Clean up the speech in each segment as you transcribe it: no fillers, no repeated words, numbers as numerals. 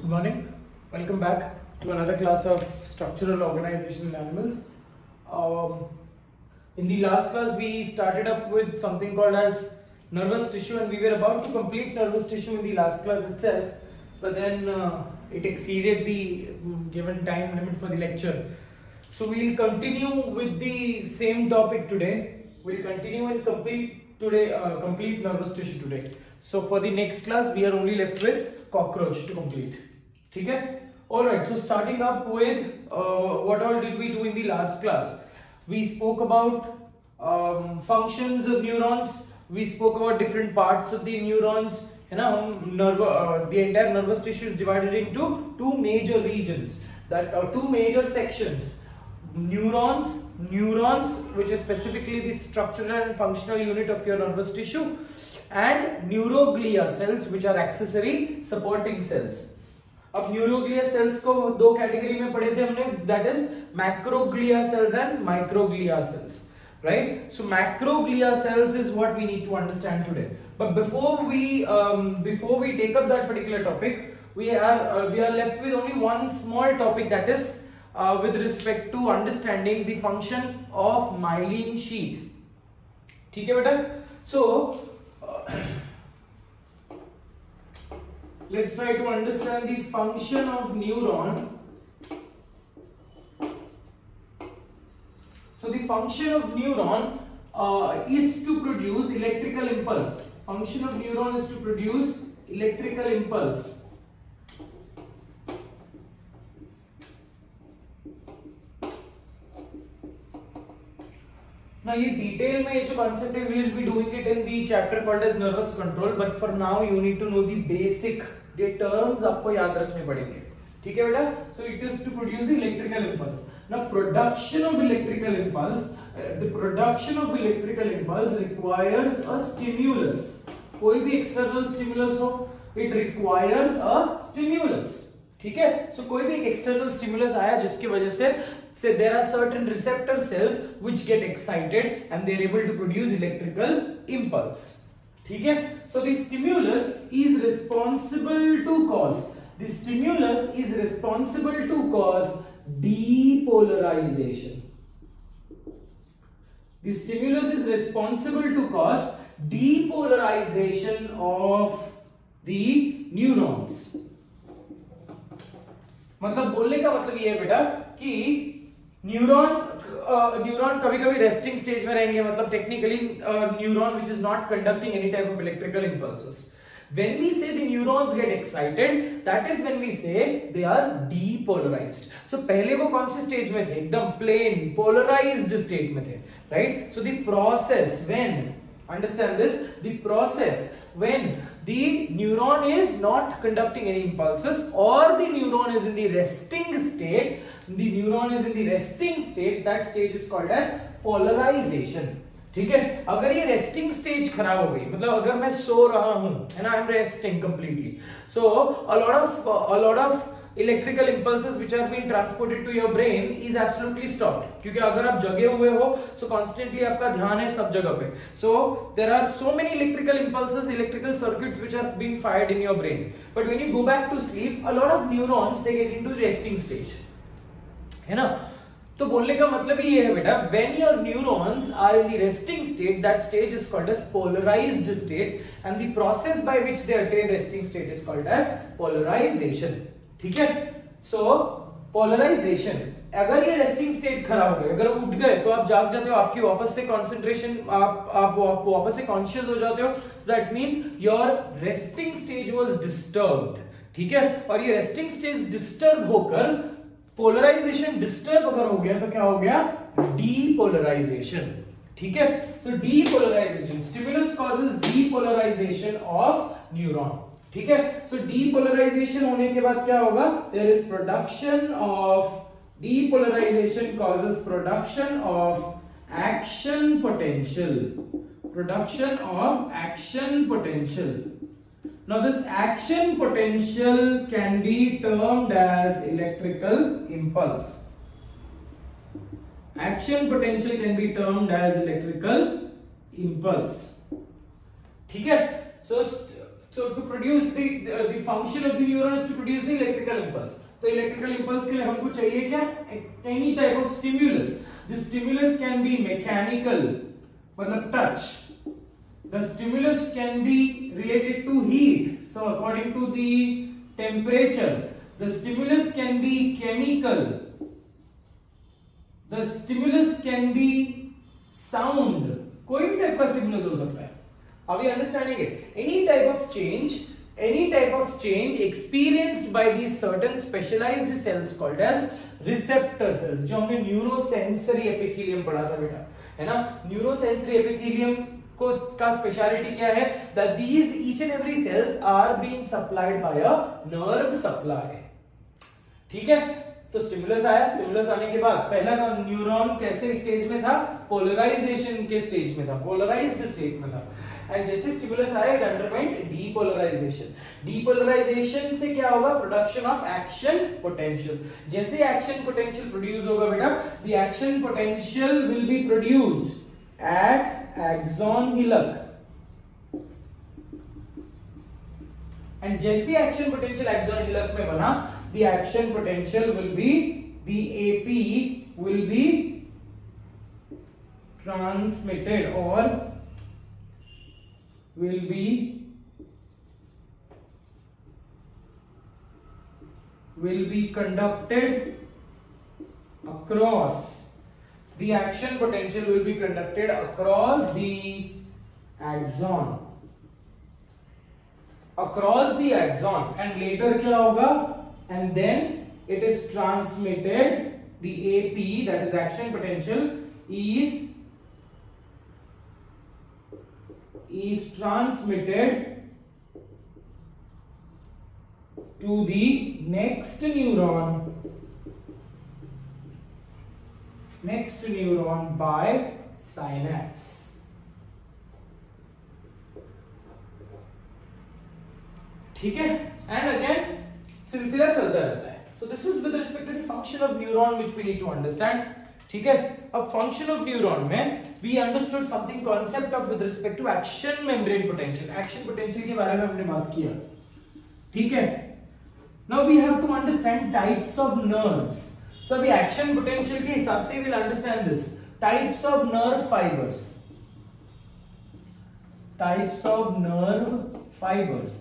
Good morning. Welcome back to another class of structural organization in animals. In the last class, we started up with something called as nervous tissue, and we were about to complete nervous tissue in the last class itself, but then it exceeded the given time limit for the lecture. So we'll continue with the same topic today. We'll continue and complete nervous tissue today. So for the next class, we are only left with cockroach to complete. Okay? Alright, so starting up with what all did we do in the last class? We spoke about functions of neurons. We spoke about different parts of the neurons. The entire nervous tissue is divided into two major regions, two major sections. Neurons, which is specifically the structural and functional unit of your nervous tissue, and neuroglia cells, which are accessory supporting cells. अब neuroglia cells को दो category में पढ़े थे हमने, that is macroglia cells and microglia cells, right? So macroglia cells is what we need to understand today. But before we take up that particular topic, we are left with only one small topic, that is with respect to understanding the function of myelin sheath. ठीक है बेटा? So let's try to understand the function of neuron. So the function of neuron is to produce electrical impulse. Function of neuron is to produce electrical impulse. Now ये detail में ये जो concept है, we will be doing it in the chapter called as nervous control. But for now you need to know the basic, the terms आपको याद रखने पड़ेंगे. ठीक है बेटा? So it is to produce electrical impulse. Now production of electrical impulse, requires a stimulus. कोई भी external stimulus हो, it requires a stimulus. ठीक है? So कोई भी एक external stimulus आया जिसकी वजह से there are certain receptor cells which get excited and they are able to produce electrical impulse. ठीक है? So the stimulus is responsible to cause depolarization. The stimulus is responsible to cause depolarization of the neurons. मतलब बोलने का मतलब ये है बेटा कि न्यूरॉन कभी-कभी रेस्टिंग स्टेज में रहेंगे, मतलब technically neuron which is not conducting any type of electrical impulses. When we say the neurons get excited, that is when we say they are depolarized. So पहले वो कौन से स्टेज में थे? एकदम plain polarized state में थे, right? So the process when, understand this, the process when the neuron is not conducting any impulses or the neuron is in the resting state, that stage is called as polarization. ठीक है? अगर ये resting stage खराब हो गई, मतलब अगर मैं सो रहा हूं, है ना, I am resting completely, so a lot of electrical impulses which are being transported to your brain is absolutely stopped. क्योंकि अगर आप जगे हुए हो, so constantly आपका ध्यान है सब जगह पे, so there are so many electrical impulses, electrical circuits which are being fired in your brain. But when you go back to sleep, a lot of neurons they get into resting stage, है ना? तो बोलने का मतलब ये है बेटा, when your neurons are in the resting state, that stage is called as polarized state, and the process by which they attain resting state is called as polarization. ठीक है? So polarization, अगर ये रेस्टिंग स्टेट खराब हो गए, अगर उठ गए तो आप जाग जाते हो, आपकी वापस से कंसंट्रेशन, आप वापस से कॉन्शियस हो जाते हो, that means your resting stage was disturbed. ठीक है? और ये रेस्टिंग स्टेज डिस्टर्ब होकर पोलराइजेशन डिस्टर्ब अगर हो गया तो क्या हो गया? डीपोलराइजेशन. ठीक है? So depolarization, stimulus causes depolarization of neuron. ठीक है? सो डीपोलराइजेशन होने के बाद क्या होगा? There is production of, depolarization causes production of action potential. Now this action potential can be termed as electrical impulse. Action potential can be termed as electrical impulse. ठीक है? So to produce the function of the neuron is to produce the electrical impulse. तो electrical impulse के लिए हमको चाहिए क्या? Any type of stimulus. The stimulus can be mechanical, मतलब touch. The stimulus can be related to heat. So according to the temperature, the stimulus can be chemical. The stimulus can be sound. कोई भी type का stimulus हो सकता है. Are we understanding it? Any type of change experienced by these certain specialized cells called as receptor cells, जो हमने neurosensory epithelium पढ़ा था बेटा, है ना? न्यूरोसेंसरी एपिथेलियम को का स्पेशलिटी क्या है? That these each and every cells are being supplied by a nerve supply. ठीक है? तो स्टिमुलस आया, स्टिमुलस आने के बाद पहला न्यूरॉन कैसे स्टेज में था? पोलराइजेशन के स्टेज में था, पोलराइज्ड स्टेट में था। एंड जैसे स्टिमुलस आया इट अंडरवेंट डीपोलराइजेशन। डीपोलराइजेशन से क्या होगा? Production of action potential. जैसे एक्शन पोटेंशियल प्रोड्यूस होगा बेटा, the action potential will be produced at axon hillock. And जैसे एक्शन पोटेंशियल एक्सॉन हिलक में बना, the action potential will be, the AP will be transmitted or will be conducted across, the action potential will be conducted across the axon, across the axon, and later क्या होगा? And then it is transmitted, the AP, that is action potential, is transmitted to the next neuron by synapse. ठीक है? And again सिलसिला चलता रहता है. So this is with respect to the function of neuron which we need to understand. ठीक है? अब function of neuron में we understood something concept of with respect to action membrane potential. Action potential के बारे में हमने बात किया. ठीक है? Now we have to understand types of nerves. So अभी action potential के हिसाब से we'll understand this. Types of nerve fibers. Types of nerve fibers.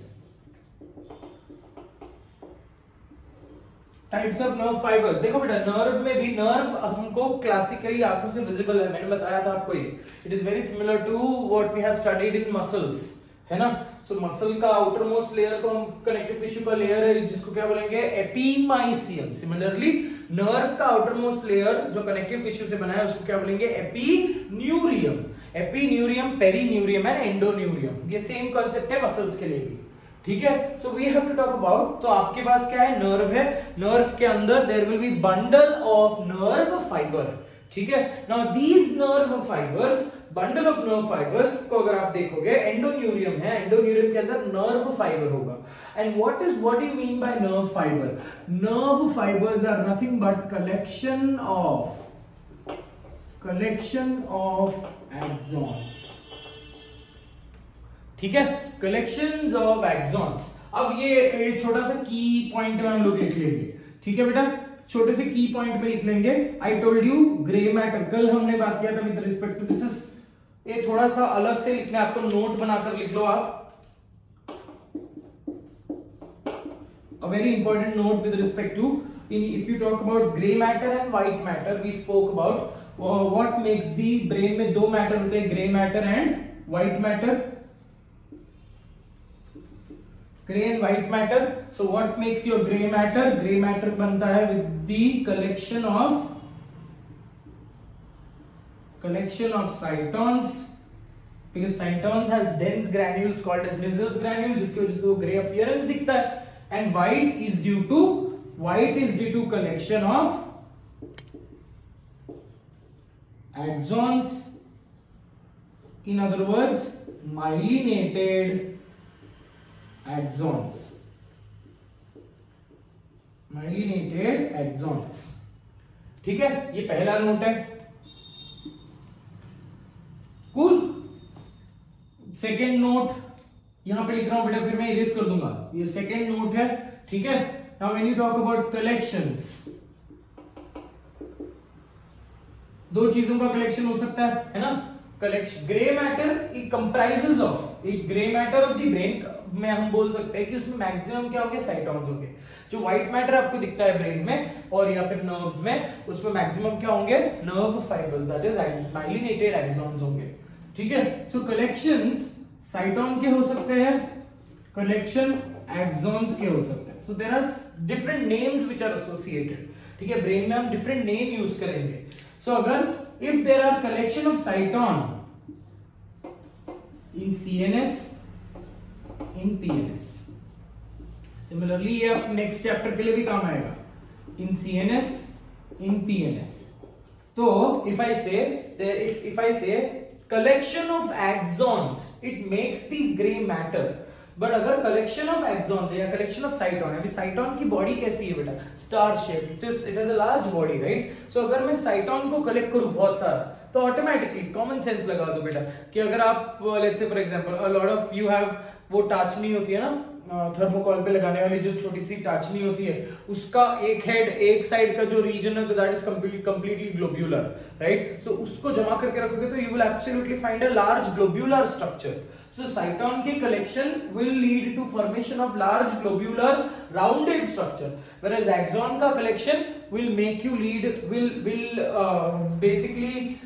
Types of nerve fibres. देखो बेटा, नर्व में भी नर्व हमको क्लासिकली आंखों से विजिबल है, मैंने बताया था आपको ये. It is very similar to what we have studied in muscles, है ना? सो मसल का आउटर मोस्ट लेयर को हम कनेक्टिव टिश्यू का लेयर है जिसको क्या बोलेंगे? एपीमाइसियम. सिमिलरली नर्व का आउटर मोस्ट लेयर जो कनेक्टिव टिश्यू से बना है उसको क्या बोलेंगे? Epineurium. Epineurium, perineurium and endoneurium. ये सेम कांसेप्ट है मसल्स के लिए भी. ठीक है? So we have to talk about, तो आपके पास क्या है? नर्व है. नर्व के अंदर there will be bundle of nerve fibre. ठीक है? Now these nerve fibres, bundle of nerve fibres को अगर आप देखोगे, एंडोन्यूरियम है, एंडोन्यूरियम के अंदर नर्व फाइबर होगा. And what do you mean by nerve fibre? Nerve fibres are nothing but collection of axons. ठीक है? Collections of axons. अब ये छोटा सा की पॉइंट में हम लोग लिख लेंगे. ठीक है बेटा? छोटे से की पॉइंट पे लिख लेंगे. आई टोल्ड यू ग्रे मैटर, कल हमने बात किया था विद रिस्पेक्ट टू दिस. ये थोड़ा सा अलग से लिखना है आपको, नोट बनाकर लिख लो आप. A very important note with respect to, if you talk about grey matter and white matter, we spoke about what makes the brain में दो मैटर होते हैं, grey matter and white matter. Gray and white matter. So what makes your gray matter? Gray matter बनता है with the collection of cytons, because cytons has dense granules called as Nissls granule, जिसकी वजह से वो gray appearance दिखता है. And white is due to collection of axons. In other words, myelinated axons. ठीक है? ये पहला नोट है. कूल. सेकेंड नोट, यहां पे लिख रहा हूं बेटा, फिर मैं इरेज कर दूंगा, ये सेकेंड नोट है, ठीक है। Now when you talk about collections, दो चीजों का कलेक्शन हो सकता है ना। Collection grey matter it comprises of, एक grey matter of the brain में हम बोल सकते हैं कि उसमें मैक्सिमम क्या होंगे, साइटॉन्स होंगे। जो व्हाइट मैटर आपको दिखता है ब्रेन में और या फिर नर्व्स में, उसमें मैक्सिमम क्या होंगे, nerve fibres, that is myelinated axons होंगे, ठीक है। सो कलेक्शंस साइटॉन के हो सकते हैं, कलेक्शन एक्सॉन्स के हो सकते हैं। So there are different names which are associated, ठीक है। ब्रेन में हम डिफरेंट नेम यूज करेंगे। सो अगर if there are collection of cyton in CNS, in PNS, similarly ये नेक्स्ट चैप्टर के लिए भी काम आएगा, इन सीएनएस, इन पीएनएस। तो if I say collection of axons, it makes the gray matter, but अगर collection of axons या collection of cyton है, अभी cyton की body कैसी है बेटा, star shaped, it has a large body, right? So अगर मैं cyton को collect करूं बहुत सारा, तो ऑटोमेटिकली कॉमन सेंस लगा दो बेटा कि अगर आप let's say for example a lot of you have वो टाचनी होती है ना, थर्मोकॉल पे लगाने वाली जो छोटी सी टाचनी होती है, उसका एक हेड, एक साइड का जो रीजन है, तो that is completely globular, right. So उसको जमा करके रखोगे तो you will absolutely find a large globular structure. So cyton के collection will lead to formation of large globular rounded structure, whereas axon का collection will make you lead will basically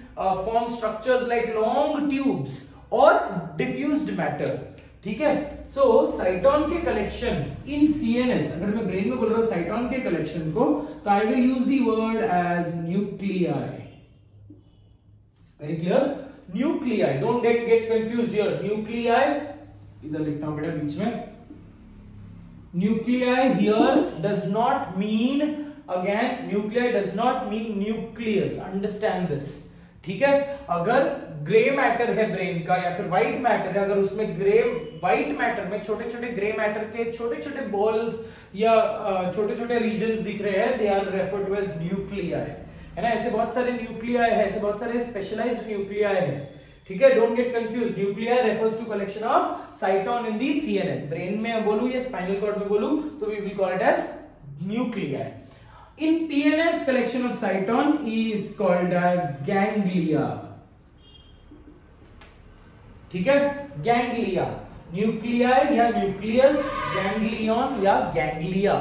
form structures like long tubes or diffused matter, ठीक है। सो cyton के collection in CNS, अगर मैं brain में बोल रहा हूं साइटॉन के कलेक्शन को, तो I will use the word as nuclei. Very clear, nuclei, don't get confused here. Nuclei इधर लिखता हूं बेटा बीच में, nuclei here does not mean, again nuclei does not mean nucleus, understand this, ठीक है। अगर ग्रे मैटर है ब्रेन का या फिर व्हाइट मैटर है, अगर उसमें ग्रे व्हाइट मैटर में छोटे छोटे ग्रे मैटर के छोटे छोटे बॉल्स या छोटे छोटे रीजन्स दिख रहे हैं, they are referred to as nuclei, है ना। ऐसे बहुत सारे न्यूक्लियाई है, ऐसे बहुत सारे स्पेशलाइज्ड न्यूक्लियाई है, ठीक है। Don't get confuse, nuclei refers to collection of cyton in the CNS. Brain में बोलूं या स्पाइनल कॉर्ड में बोलूं तो we will call it as nuclei. In PNS, collection of cyton is called as ganglia, ठीक है। गैंग्लिया, न्यूक्लियाई या nucleus, ganglion या गैंग्लिया,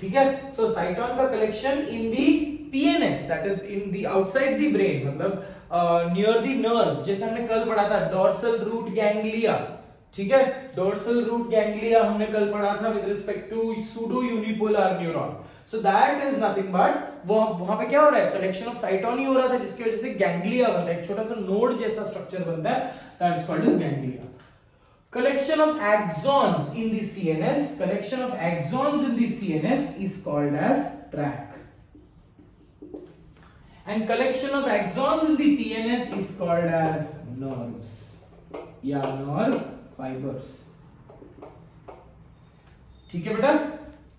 ठीक है। सो साइटॉन का collection in the PNS, that is in the outside the brain, मतलब near the nerves, जैसे हमने कल पढ़ा था डोर्सल रूट गैंग्लिया, ठीक है। डोर्सल रूट गैंग्लिया हमने कल पढ़ा था with respect to pseudo unipolar neuron. So that is nothing but वहां पे क्या हो रहा है, कलेक्शन ऑफ साइटॉन ही हो रहा था, जिसकी वजह से गैंग्लिया बनता है, एक छोटा सा नोड जैसा स्ट्रक्चर बनता है, that is called as ganglia. Collection of axons in the CNS, collection of axons in the CNS is called as tract, and collection of axons in the PNS is called as nerves या nerve fibres, ठीक है बेटा।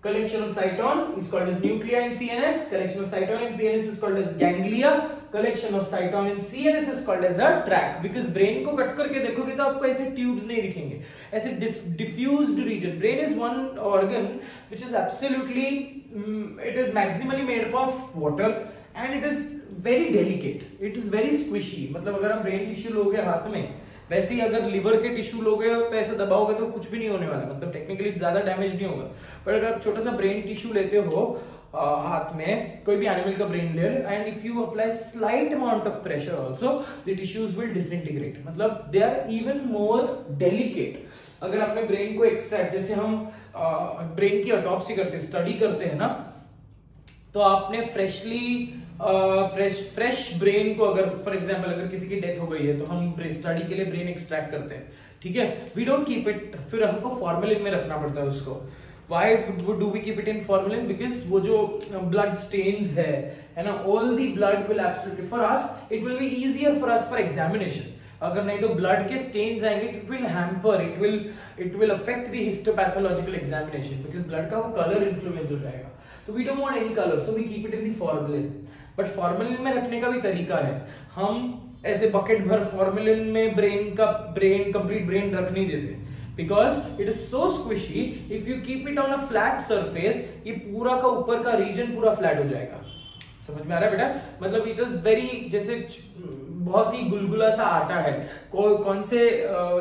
Collection of cyton is called as nuclei in CNS. Collection of cyton in PNS is called as ganglia. Collection of cyton in CNS is called as a tract. Because brain को cut करके देखोगे तो आपको ऐसे tubes नहीं दिखेंगे, ऐसे diffused region. Brain is one organ which is absolutely, it is maximally made up of water and it is very delicate. It is very squishy. मतलब अगर हम brain tissue लोगे हाथ में, वैसे ही अगर लिवर के टिश्यू लोगे तो ऐसे दबाओगे तो कुछ भी नहीं होने वाला, मतलब टेक्निकली ज्यादा डैमेज नहीं होगा। पर अगर आप छोटा सा ब्रेन टिश्यू लेते हो हाथ में, कोई भी एनिमल का ब्रेन ले, and if you apply slight amount of pressure also the tissues will disintegrate, मतलब they are even more delicate. अगर आपने ब्रेन को एक्सट्रैक्ट, जैसे हम ब्रेन की ऑटोप्सी करते हैं, स्टडी करते हैं ना, तो आपने फ्रेश ब्रेन को, अगर फॉर एग्जांपल अगर किसी की डेथ हो गई है तो हम स्टडी के लिए ब्रेन एक्सट्रैक्ट करते हैं, ठीक है। वी डोंट कीप इट, फिर हमको फॉर्मेलिन में रखना पड़ता है उसको। Why do we keep it in formalin? Because वो जो ब्लड स्टेन्स है ना, all the blood will absolutely for us, it will be easier for us for examination. अगर नहीं तो ब्लड के स्टेन्स आएंगे, it will hamper, it will affect the histopathological examination, because blood का वो कलर इन्फ्लुएंस हो जाएगा। तो we don't want any colour, so we keep it in the formalin. But formalin में रखने का भी तरीका है, हम ऐसे बकेट भर फॉर्मेलिन में कंप्लीट ब्रेन रख नहीं देते। because it is so squishy. If you keep it on a flat surface, ये पूरा का ऊपर का रीजन पूरा फ्लैट हो जाएगा. समझ में आ रहा है बेटा? मतलब इट इज वेरी, जैसे बहुत ही गुलगुला सा आटा है, कौन से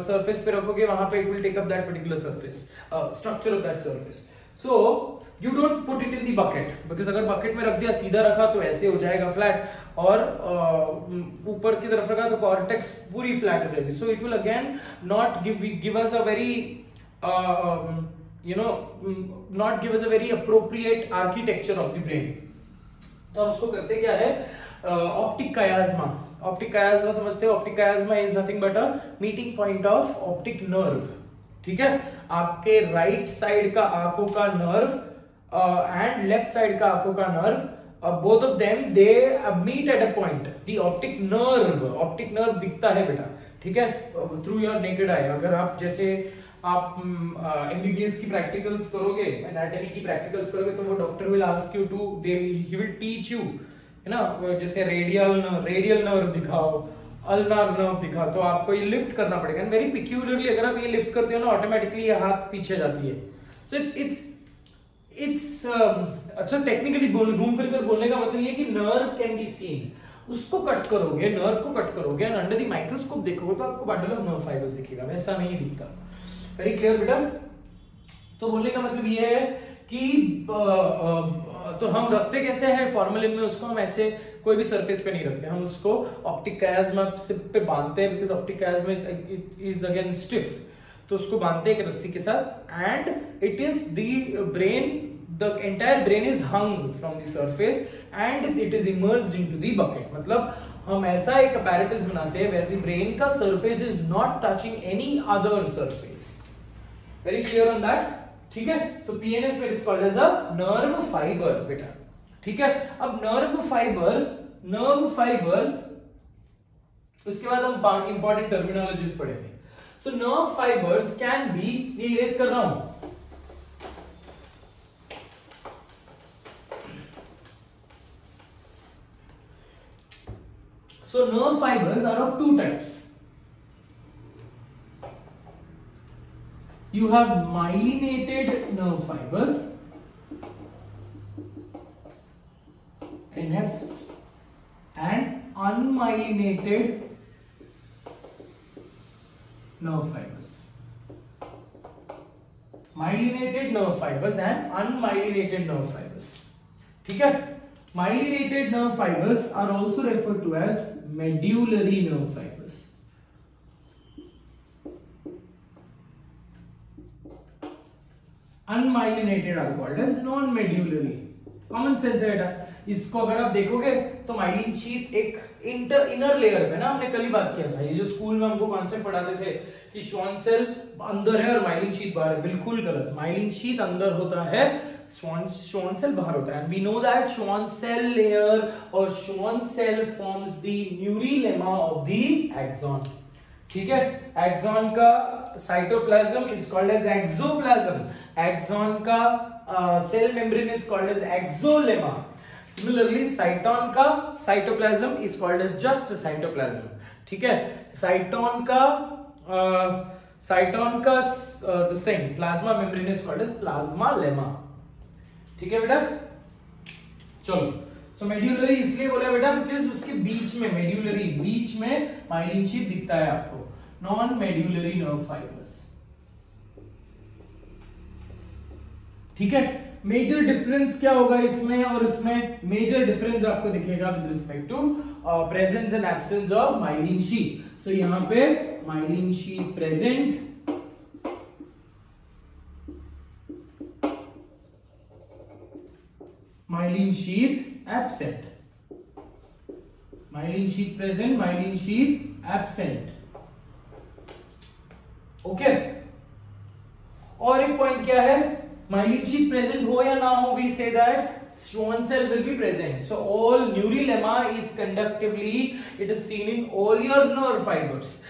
सरफेस पे रखोगे वहां पे it will take up that particular surface, structure of that surface. So you don't put it in the bucket, because अगर बकेट में रख दिया सीधा रखा तो ऐसे हो जाएगा फ्लैट, और ऊपर की तरफ रखा तो कॉर्टेक्स पूरी फ्लैट हो जाएगी. So it will again not give us a very not give us a very appropriate architecture of the brain. तो हम उसको करते क्या है, ऑप्टिक कायाज्मा. ऑप्टिक कायाज्मा समझते हो? Optic chiasma is nothing but a meeting point of optic nerve. ठीक है, आपके राइट साइड का आंखों का नर्व एंड लेफ्ट साइड का आंखों का nerve, both of them they meet at a point. The optic nerve दिखता है बेटा, ठीक है, थ्रू योर नेकेड आई. अगर आप जैसे आप एमबीबीएस की प्रैक्टिकल्स करोगे, एनाटॉमी की प्रैक्टिकल्स करोगे, तो वो doctor will ask you to, he will teach you, है ना, जैसे रेडियल नर्व दिखाओ, अल्नार नर्व दिखा, तो आपको ये लिफ्ट करना पड़ेगा. वेरी पिक्यूलियरली अगर आप ये लिफ्ट करते हो ना, ऑटोमेटिकली ये हाथ पीछे जाती है. सो इट्स अच्छा, टेक्निकली घूम फिर कर बोलने का मतलब ये कि नर्व कैन बी सीन. उसको कट करोगे, नर्व को कट करोगे, एंड अंडर द माइक्रोस्कोप देखोगे तो आपको बंडल ऑफ नर्व फाइबर्स दिखेगा, वैसा नहीं दिखता. वेरी क्लियर बेटा? तो बोलने का मतलब ये है कि तो हम रखते कैसे हैं फॉर्मेलिन में उसको, हम ऐसे कोई भी सरफेस पे नहीं रखते, हम उसको ऑप्टिक कायाज्मा पे बांधते हैं, because optic chiasma is again stiff. तो उसको बांधते हैं एक रस्सी के साथ, and it is the brain, the entire brain is hung from the surface and it is immersed into the bucket. मतलब हम ऐसा एक apparatus बनाते हैं where the brain का surface is not touching any other surface. Very clear on that? ठीक है? So PNS में it is called as a nerve fiber बेटा. ठीक है? अब nerve fiber उसके बाद हम important terminologies पढ़ेंगे. So nerve fibers can be, ये erase कर रहा हूं, so nerve fibers are of two types. You have myelinated nerve fibers, NFs, and unmyelinated nerve fibers. Myelinated nerve fibers and unmyelinated nerve fibers. ठीक है? Myelinated nerve fibers are also referred to as medullary nerve fibers. Unmyelinated are called as non-medullary. Common sense है बेटा. इसको अगर आप देखोगे तो myelin sheath एक इनर लेयर पे ना, हमने कल ही बात किया था, ये जो स्कूल में हमको कॉन्सेप्ट पढ़ाते थे कि श्वान सेल अंदर है और माइलिन शीथ बाहर है, बिल्कुल गलत. माइलिन शीथ अंदर होता है, Schwann cell बाहर होता है. And we know that Schwann cell layer or Schwann cell forms the neurilemma of the axon. ठीक है? Axon का cytoplasm is called as exoplasm. Axon का cell membrane is called as exolemma. Similarly, cyton का cytoplasm is called as just cytoplasm. ठीक है? cyton का this thing plasma membrane is called as plasma lemma. ठीक है बेटा? चलो, सो मेड्यूलरी इसलिए बोला बेटा बिकॉज उसके बीच में, मेड्यूलरी बीच में माइलिन शीथ दिखता है आपको. Non medullary nerve fibres. ठीक है? मेजर डिफरेंस क्या होगा इसमें और इसमें? मेजर डिफरेंस आपको दिखेगा with respect to presence and absence of myelin sheath. So यहां पे myelin sheath present, myelin sheath absent. Myelin sheath present, myelin sheath absent. Okay? और एक पॉइंट क्या है? myelin sheath present हो या ना हो, we say that Schwann cell will be present. So all neurilemma is conductively, it is seen in all your nerve fibers,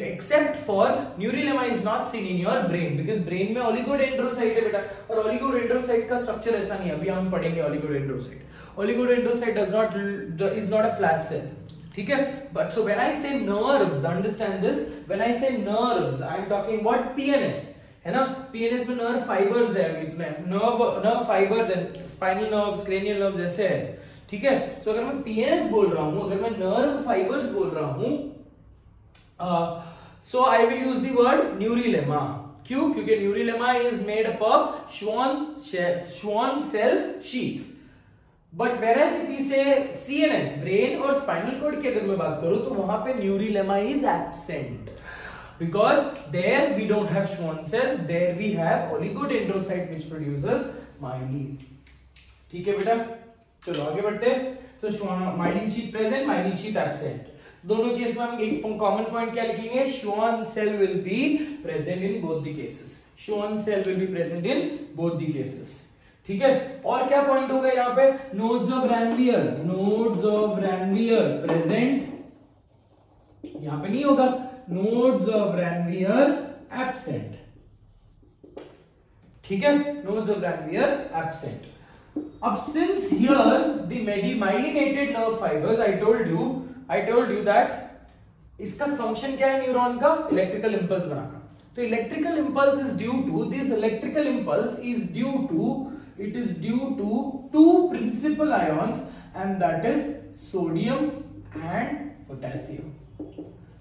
except for neurilemma is not seen in your brain, because brain में oligodendrocyte है बेटा, और oligodendrocyte का structure ऐसा नहीं है. अभी हम पढ़ेंगे oligodendrocyte. Oligodendrocyte is not a flat cell. ठीक है. But so when I say nerves, understand this, when I say nerves I am talking about PNS, है ना. पीएनएस में नर्व फाइबर्स है, नर्व फाइबर्स है, स्पाइनल नर्व्स, क्रेनियल नर्व्स ऐसे है, ठीक है. सो अगर मैं पीएनएस बोल रहा हूं, अगर मैं नर्व फाइबर्स बोल रहा हूं, so I will use the word neurilemma. क्यों? क्योंकि neurilemma is made up of Schwann cell sheath. But whereas if we say CNS, brain और स्पाइनल कॉर्ड की अगर मैं बात करूं तो वहां पे neurilemma is absent, because there we don't have Schwann cell, there we have oligodendrocyte which produces myelin. ठीक है बेटा, चलो आगे बढ़ते हैं. So myelin sheath present, myelin sheath absent. दोनों केस में हम एक कॉमन पॉइंट क्या लिखेंगे? Schwann cell will be present in both the cases. Schwann cell will be present in both the cases. ठीक है. और क्या पॉइंट होगा यहाँ पे? Nodes of Ranvier, nodes of Ranvier present, यहां पे नहीं होगा. Nodes of Ranvier absent. ठीक है, नोड्स ऑफ रैनवियर एब्सेंट. अब since here the myelinated nerve fibers, I told you that इसका फंक्शन क्या है न्यूरॉन का? इलेक्ट्रिकल इंपल्स बनाना. तो electrical impulse is due to, this electrical impulse is due to, it is due to two principal ions, and that is sodium and potassium.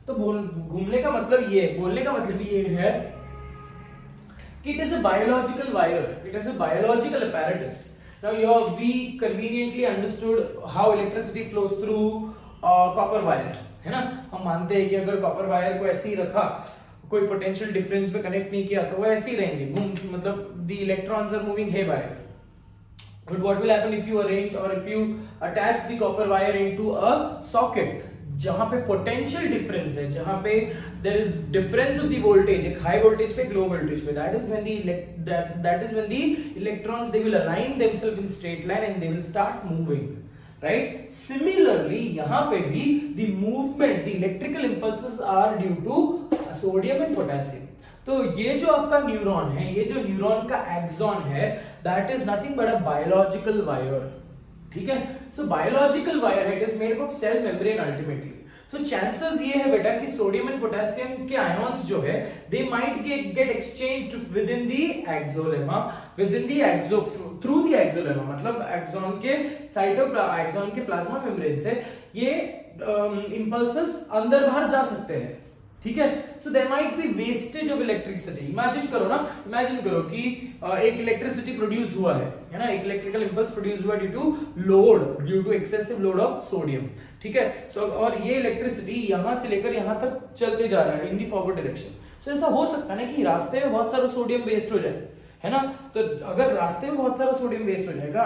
तो घूमने का मतलब ये, बोलने का मतलब ये है कि it is a biological wire, it is a biological apparatus. Now we conveniently understood how electricity flows through copper wire, है ना. हम मानते हैं कि अगर कॉपर वायर को ऐसे ही रखा, कोई पोटेंशियल डिफरेंस में कनेक्ट नहीं किया, तो वो ऐसे ही रहेंगे, मतलब the electrons are moving haywire. But what will happen if you arrange or if you attach the copper wire into a socket, जहां पे पोटेंशियल डिफरेंस है, जहां पे there is difference of the voltage, एक हाई वोल्टेज पे, एक low voltage पे, that is when the electrons they will align themselves in straight line and they will start moving, right? Similarly यहाँ पे भी the movement, the electrical impulses are due to sodium and potassium. तो ये जो आपका neuron है, ये जो न्यूरॉन का एक्सॉन है, that is nothing but a biological wire. ठीक है. सो बायोलॉजिकल वायर है, it is made up of cell membrane ultimately. So chances ये है बेटा कि सोडियम एंड पोटेशियम के आयंस जो है, they might get exchanged within the axolemma, through the axolemma, मतलब एक्सॉन के एक्सॉन के प्लाज्मा मेम्ब्रेन से ये इंपल्सेस अंदर बाहर जा सकते हैं. ठीक है. So there might be wastage of electricity. Imagine करो कि एक इलेक्ट्रिसिटी प्रोड्यूस हुआ है ना, एक इलेक्ट्रिकल इंपल्स प्रोड्यूस हुआ due to excessive load of sodium. ठीक है. सो और ये इलेक्ट्रिसिटी यहां से लेकर यहां तक चलते जा रहा है इन दी फॉरवर्ड डायरेक्शन. सो ऐसा हो सकता है ना कि रास्ते में बहुत सारा सोडियम वेस्ट हो जाए, है ना. तो अगर रास्ते में बहुत सारा सोडियम वेस्ट हो जाएगा,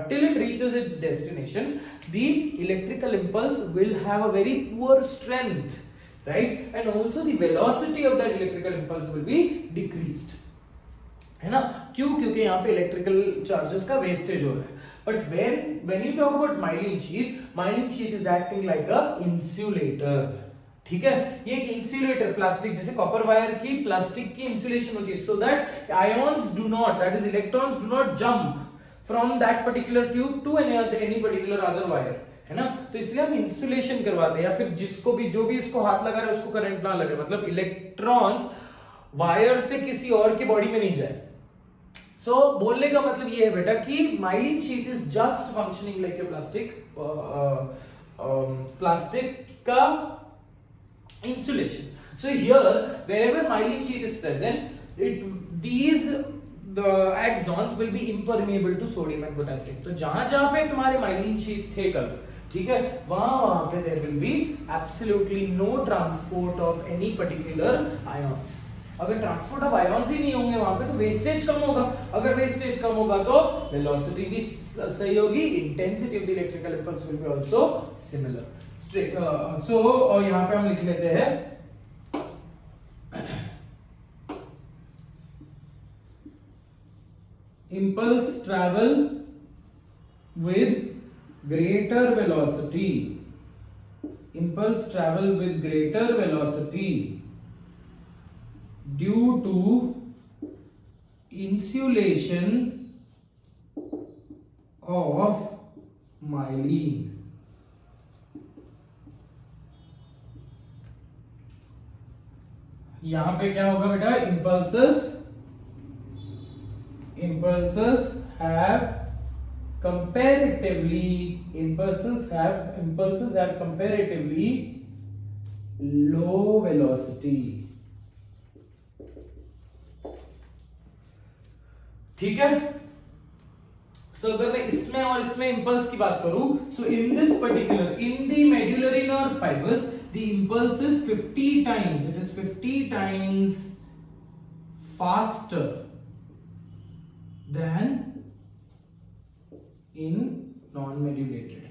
till it reaches it's destination, the electrical impulse will have a very poor strength, right? And also the velocity of that electrical impulse will be decreased, है ना. क्यों? क्योंकि यहाँ पे इलेक्ट्रिकल चार्जेस का वेस्टेज हो रहा है. But when you talk about myelin sheath is acting like a insulator. ठीक है. ये एक इंसुलेटर, प्लास्टिक, जैसे कॉपर वायर की प्लास्टिक की इंसुलेशन होती है, so that ions do not, that is electrons do not jump from that particular tube to any particular other wire, है ना. तो इसलिए हम इंसुलेशन करवाते हैं, या फिर जो भी इसको हाथ लगा रहा है उसको करंट ना लगे, मतलब इलेक्ट्रॉन्स वायर से किसी और की बॉडी में नहीं जाए. सो बोलने का मतलब ये है बेटा कि myelin sheath इज just functioning like a plastic का insulation. So here wherever myelin sheath is present, the axons will be impermeable to sodium and potassium. तो जहां पे तुम्हारे myelin sheath थे कल, ठीक है, वहां पे there will be absolutely no transport of any particular ions. अगर ट्रांसपोर्ट ऑफ आयॉन्स ही नहीं होंगे वहां पे, तो वेस्टेज कम होगा. अगर वेस्टेज कम होगा तो वेलोसिटी भी सही होगी, intensity of the electrical impulse will be also similar. So यहां पे हम लिख लेते हैं impulse travel with greater velocity, impulse travel with greater velocity due to insulation of myelin. यहां पे क्या होगा बेटा, impulses have comparatively low velocity. ठीक है. सो अगर मैं इसमें और इसमें इंपल्स की बात करूं, so in this particular, in the medullary nerve fibres the impulse is 50 times, it is 50 times faster than in non medullated.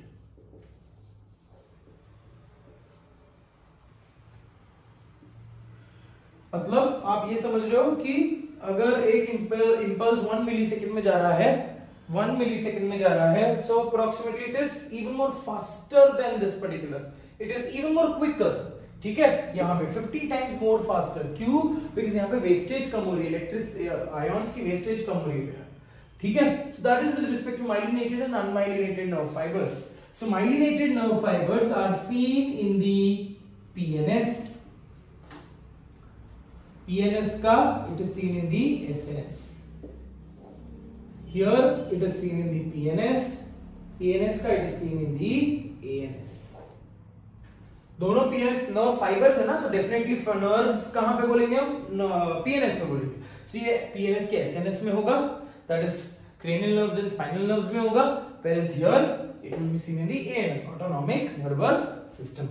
मतलब आप ये समझ रहे हो कि अगर एक इंपल्स 1 मिलीसेकंड में जा रहा है, 1 मिलीसेकंड में जा रहा है, so approximately it is even more faster than this particular, it is even more quicker. ठीक है, यहाँ पे 50 टाइम्स मोर फास्टर. क्यों? बिकॉज यहाँ पे वेस्टेज कम हो रही है, इलेक्ट्रिक आयॉन्स की वेस्टेज कम हो रही है. ठीक है, so that is with respect to myelinated and unmyelinated nerve fibres. So myelinated nerve fibres are seen in the PNS. PNS का it is seen in the SNS. Here it is seen in the PNS. PNS का it is seen in the ANS. दोनों PNS nerve fibres है ना, तो definitely nerves कहां पे बोलेंगे हम? PNS में बोलेंगे. तो ये PNS के SNS में होगा, that is cranial nerves and spinal nerves में होगा, whereas here it will be seen in the ANS, autonomic nervous system.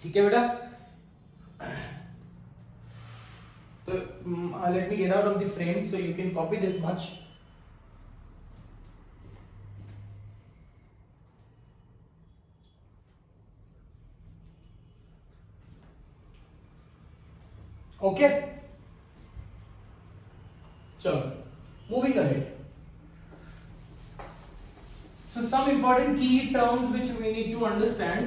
ठीक है बेटा. So let me get out of the frame so you can copy this much. Okay. So moving ahead. So some important key terms which we need to understand.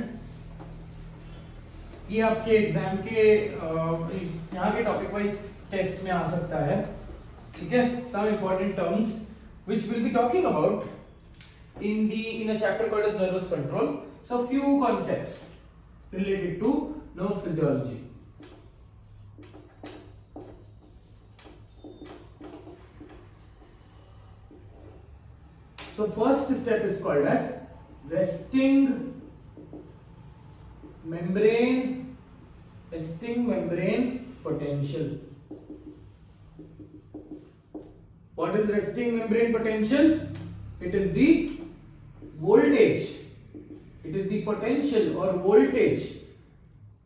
ये आपके exam के यहाँ के topic wise test में आ सकता है. ठीक है, some important terms which we'll be talking about in a chapter called as nervous control. So few concepts related to nerve physiology. So first step is called as resting membrane potential. What is resting membrane potential? It is the voltage, it is the potential or voltage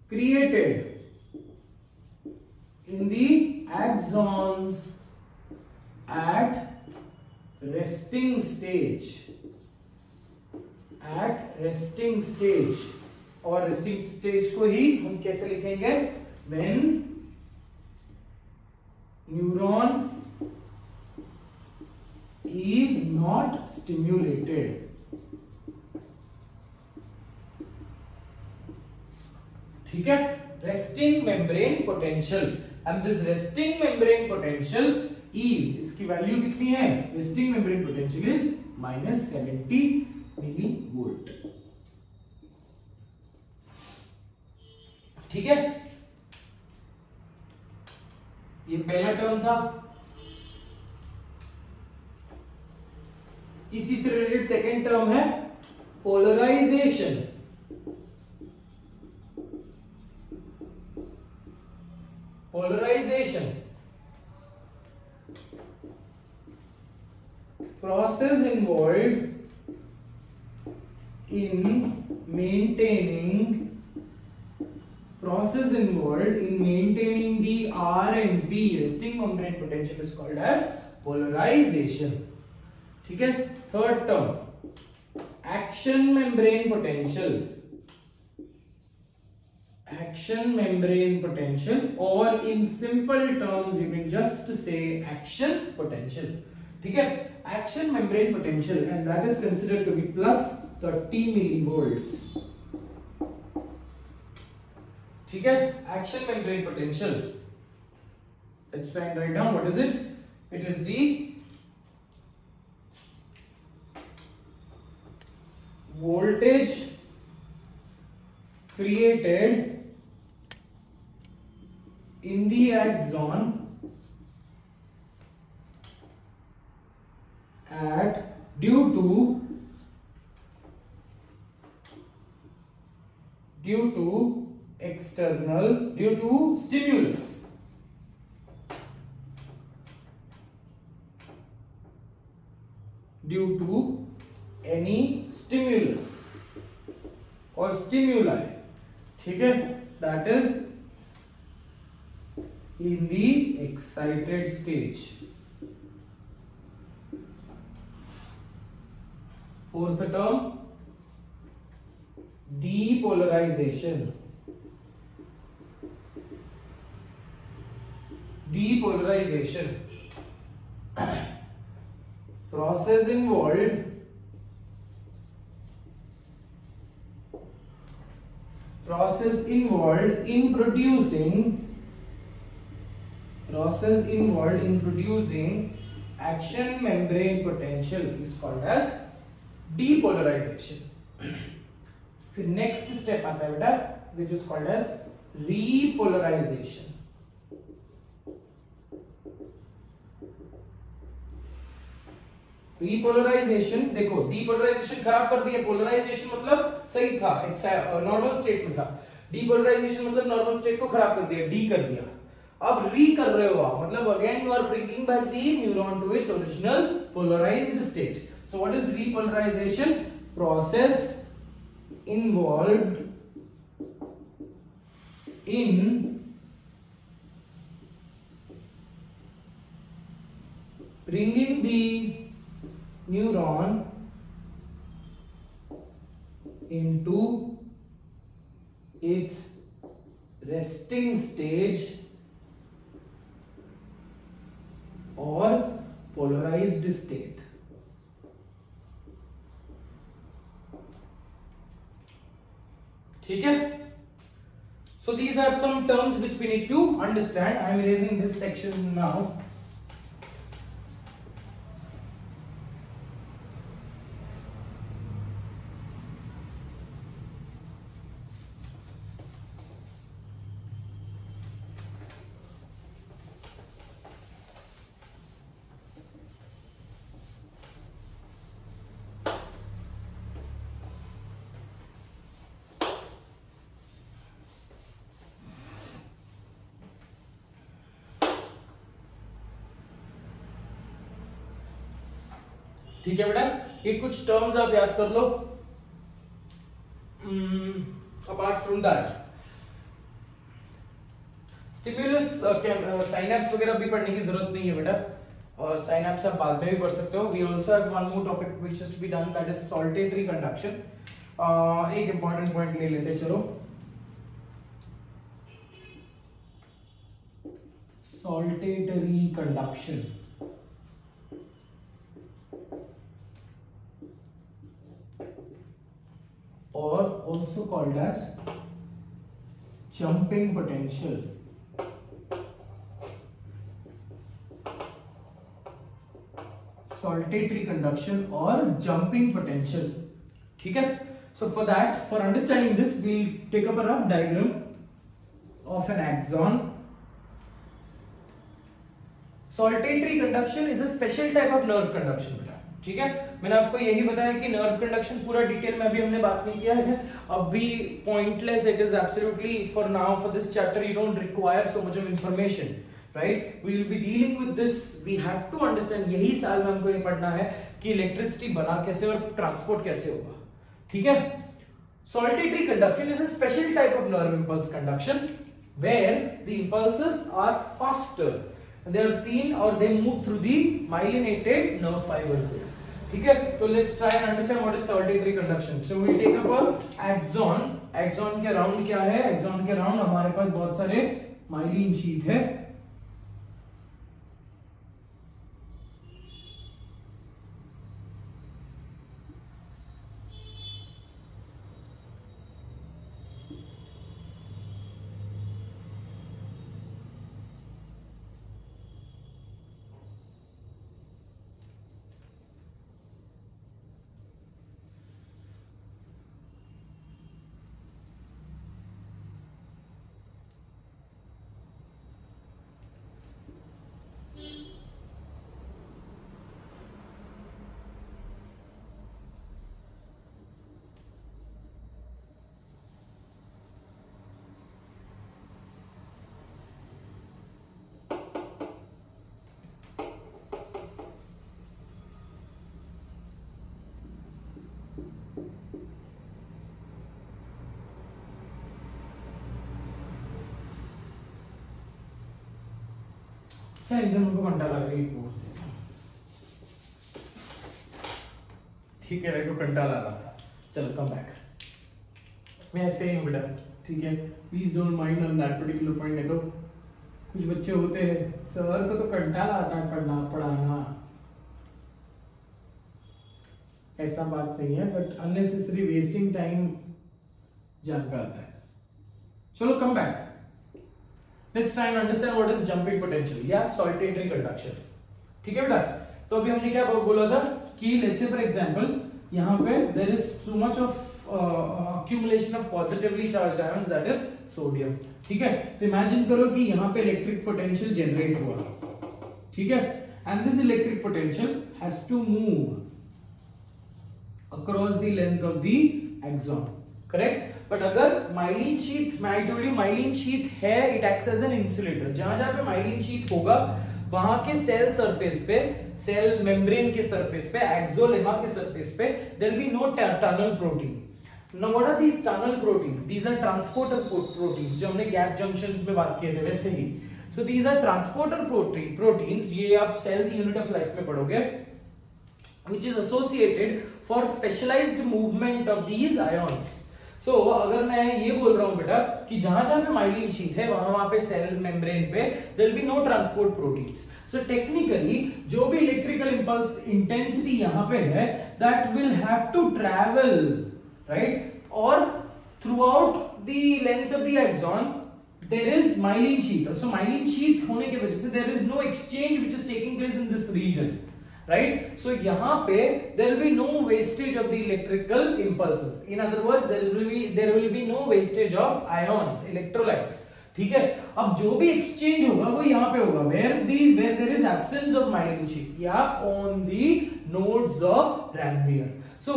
created in the axons at resting stage. और resting stage को ही हम कैसे लिखेंगे? When neuron is not stimulated. ठीक है, resting membrane potential. And this resting membrane potential is, इसकी value कितनी है? Resting membrane potential is -70 millivolt. ठीक है, ये पहला टर्म था. इसी से रिलेटेड सेकेंड टर्म है polarisation. Process involved in maintaining the R and P resting membrane potential is called as polarization. ठीक है, third term action membrane potential, or in simple terms you can just say action potential. ठीक है, action membrane potential, and that is considered to be plus 30 millivolts. ठीक है, action membrane potential, let's try and write down what is it. It is the voltage created in the axon at due to stimulus. Due to any stimulus or stimuli, ठीक है, that is in the excited stage. Fourth term, depolarization. Process involved in producing action membrane potential is called as depolarization. फिर next step आता है बेटा, which is called as repolarization. Repolarization, देखो depolarization खराब कर दिया, polarization मतलब सही था, नॉर्मल स्टेट में था. Depolarization मतलब नॉर्मल स्टेट को खराब कर दिया, डी कर दिया. अब री कर रहे हो आप, मतलब again you are bringing back the neuron to its original polarised state. So what is repolarization? Process involved in bringing the neuron into its resting stage or polarized state. ठीक है? So these are some terms which we need to understand. I am erasing this section now. ठीक है बेटा, ये कुछ terms आप याद कर लो. Apart from that stimulus synapse वगैरह भी पढ़ने की जरूरत नहीं है बेटा, और साइनैप्स आप बाद में भी पढ़ सकते हो. We also have one more topic which is to be done, that is saltatory conduction. एक इंपॉर्टेंट पॉइंट ले लेते चलो. Saltatory conduction or also called as jumping potential. Saltatory conduction or jumping potential. ठीक है? So for that, for understanding this, we'll take up a rough diagram of an axon. Saltatory conduction is a special type of nerve conduction. ठीक है, मैंने आपको यही बताया कि nerve conduction पूरा डिटेल में अभी हमने बात नहीं किया है. अभी pointless, it is absolutely for now for this chapter you don't require so much of information, right? We will be dealing with this. We have to understand, यही साल में हमको ये पढ़ना है कि इलेक्ट्रिसिटी बना कैसे और ट्रांसपोर्ट कैसे होगा. ठीक है? Saltatory conduction is a special type of nerve impulse conduction where the impulses are faster, they are seen or they move through the myelinated nerve fibers. ठीक है, तो let's try and understand what is saltatory conduction. So we take up a axon. Axon के around क्या है? Axon के around हमारे पास बहुत सारे माइलिन शीट है. अच्छा इधर मुझको घंटा लग रही है, ठीक है मेरे को घंटा लग रहा था। चलो कम बैक, मैं ऐसे ही हूँ बेटा, ठीक है, please don't mind on that particular point. नहीं तो कुछ बच्चे होते हैं सर को तो कंटाला आता है पढ़ाना, ऐसा बात नहीं है, बट अननेसेसरी वेस्टिंग टाइम जान का आता है। चलो come back, let's try and understand what is jumping potential या सॉल्टेटरी कंडक्शन। ठीक है बेटा, तो अभी हमने क्या बोला था कि लेट्स से फॉर एग्जांपल यहाँ पे there is so much of accumulation of positively charged ions, that is sodium। ठीक है, तो इमेजिन करो कि यहाँ पे इलेक्ट्रिक पोटेंशियल जनरेट हुआ, ठीक है, and this electric potential has to move across the length of the axon, correct? But अगर myelin sheath, मैं I told you myelin sheath है, it acts as an insulator। जहां जहां पे myelin sheath होगा वहां के सेल सरफेस पे, सेल मेम्ब्रेन के सरफेस पे, एक्सोलेमा के सरफेस पे there will be no tunnel protein। Now what are these tunnel proteins? These are transporter proteins, जो हमने गैप जंक्शंस में बात किए थे वैसे ही। So these are transporter proteins, ये आप सेल की यूनिट ऑफ लाइफ में पढ़ोगे, which is associated for specialized movement of these ions। So अगर मैं ये बोल रहा हूं बेटा कि जहां जहां पे माइलिन शीथ है वहां पे सेल मेम्ब्रेन पे there will be no transport proteins। So technically जो भी इलेक्ट्रिकल इंपल्स इंटेंसिटी यहां पे है that will have to travel, right, or throughout the length of the axon there is myelin sheath। So myelin sheath होने की वजह से there is no exchange which is taking place in this region, right? So यहाँ पे there will be no wastage of the electrical impulses। In other words there will be no wastage of ions, electrolytes। ठीक है, अब जो भी exchange होगा वो यहाँ पे होगा where there is absence of myelin sheath या on the nodes of Ranvier। So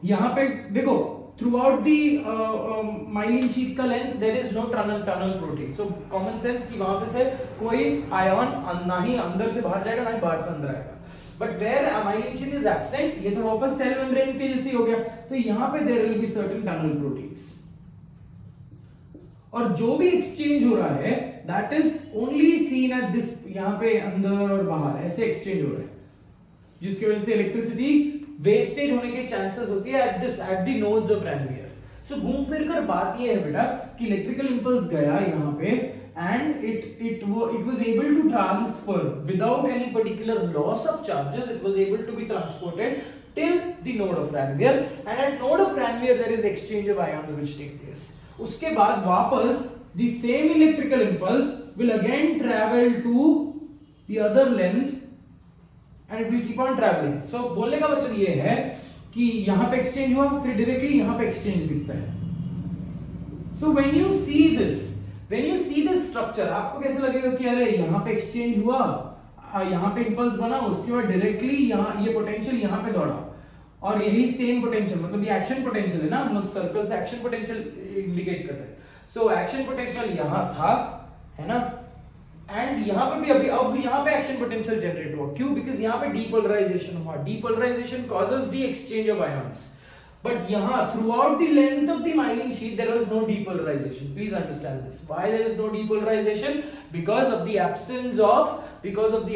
यहाँ पे देखो throughout the myelin sheath का length there is no tunnel protein। So common sense कि वहां पे से कोई ion ना ही अंदर से बाहर जाएगा ना ही बाहर से अंदर आएगा। But where myelin sheath is absent, ये तो वापस सेल मेम्ब्रेन के जैसे हो गया, तो यहाँ पे there will be certain tunnel proteins। और जो भी एक्सचेंज हो रहा है that is only seen at this, यहाँ पे अंदर और बाहर ऐसे एक्सचेंज हो रहा है, जिसकी वजह से इलेक्ट्रिसिटी वेस्टेज होने के चांसेस होती है at the nodes of Ranvier। So घूम फिर कर बात ये है बेटा कि इलेक्ट्रिकल इंपल्स गया यहाँ पे and it was able to transfer without any particular loss of charges, it was able to be transported till the node of Ranvier, and at node of Ranvier there is exchange of ions which take place। उसके बाद वापस the same electrical impulse will again travel to the other length and it will keep on traveling। So बोलने का मतलब ये है कि यहाँ पे exchange हुआ फिर डायरेक्टली यहाँ पे exchange दिखता है। So when you see this structure आपको कैसे लगेगा कि अरे यहाँ पे exchange हुआ, यहाँ पे impulse बना, उसके बाद डायरेक्टली यहाँ ये पोटेंशियल यहाँ पे दौड़ा, और यही सेम पोटेंशियल मतलब ये एक्शन पोटेंशियल है ना, हम लोग सर्कल से एक्शन पोटेंशियल इंडिकेट कर रहे हैं। सो एक्शन पोटेंशियल यहाँ था, है ना, एंड यहाँ पे भी अब यहाँ पे एक्शन पोटेंशियल जनरेट हुआ, क्यों? बिकॉज यहाँ पे डीपोलराइजेशन हुआ। Depolarization causes the exchange of ions, but यहाँ throughout the length of the myelin sheath there was no depolarization. Please understand this, why there is no depolarization? Because of the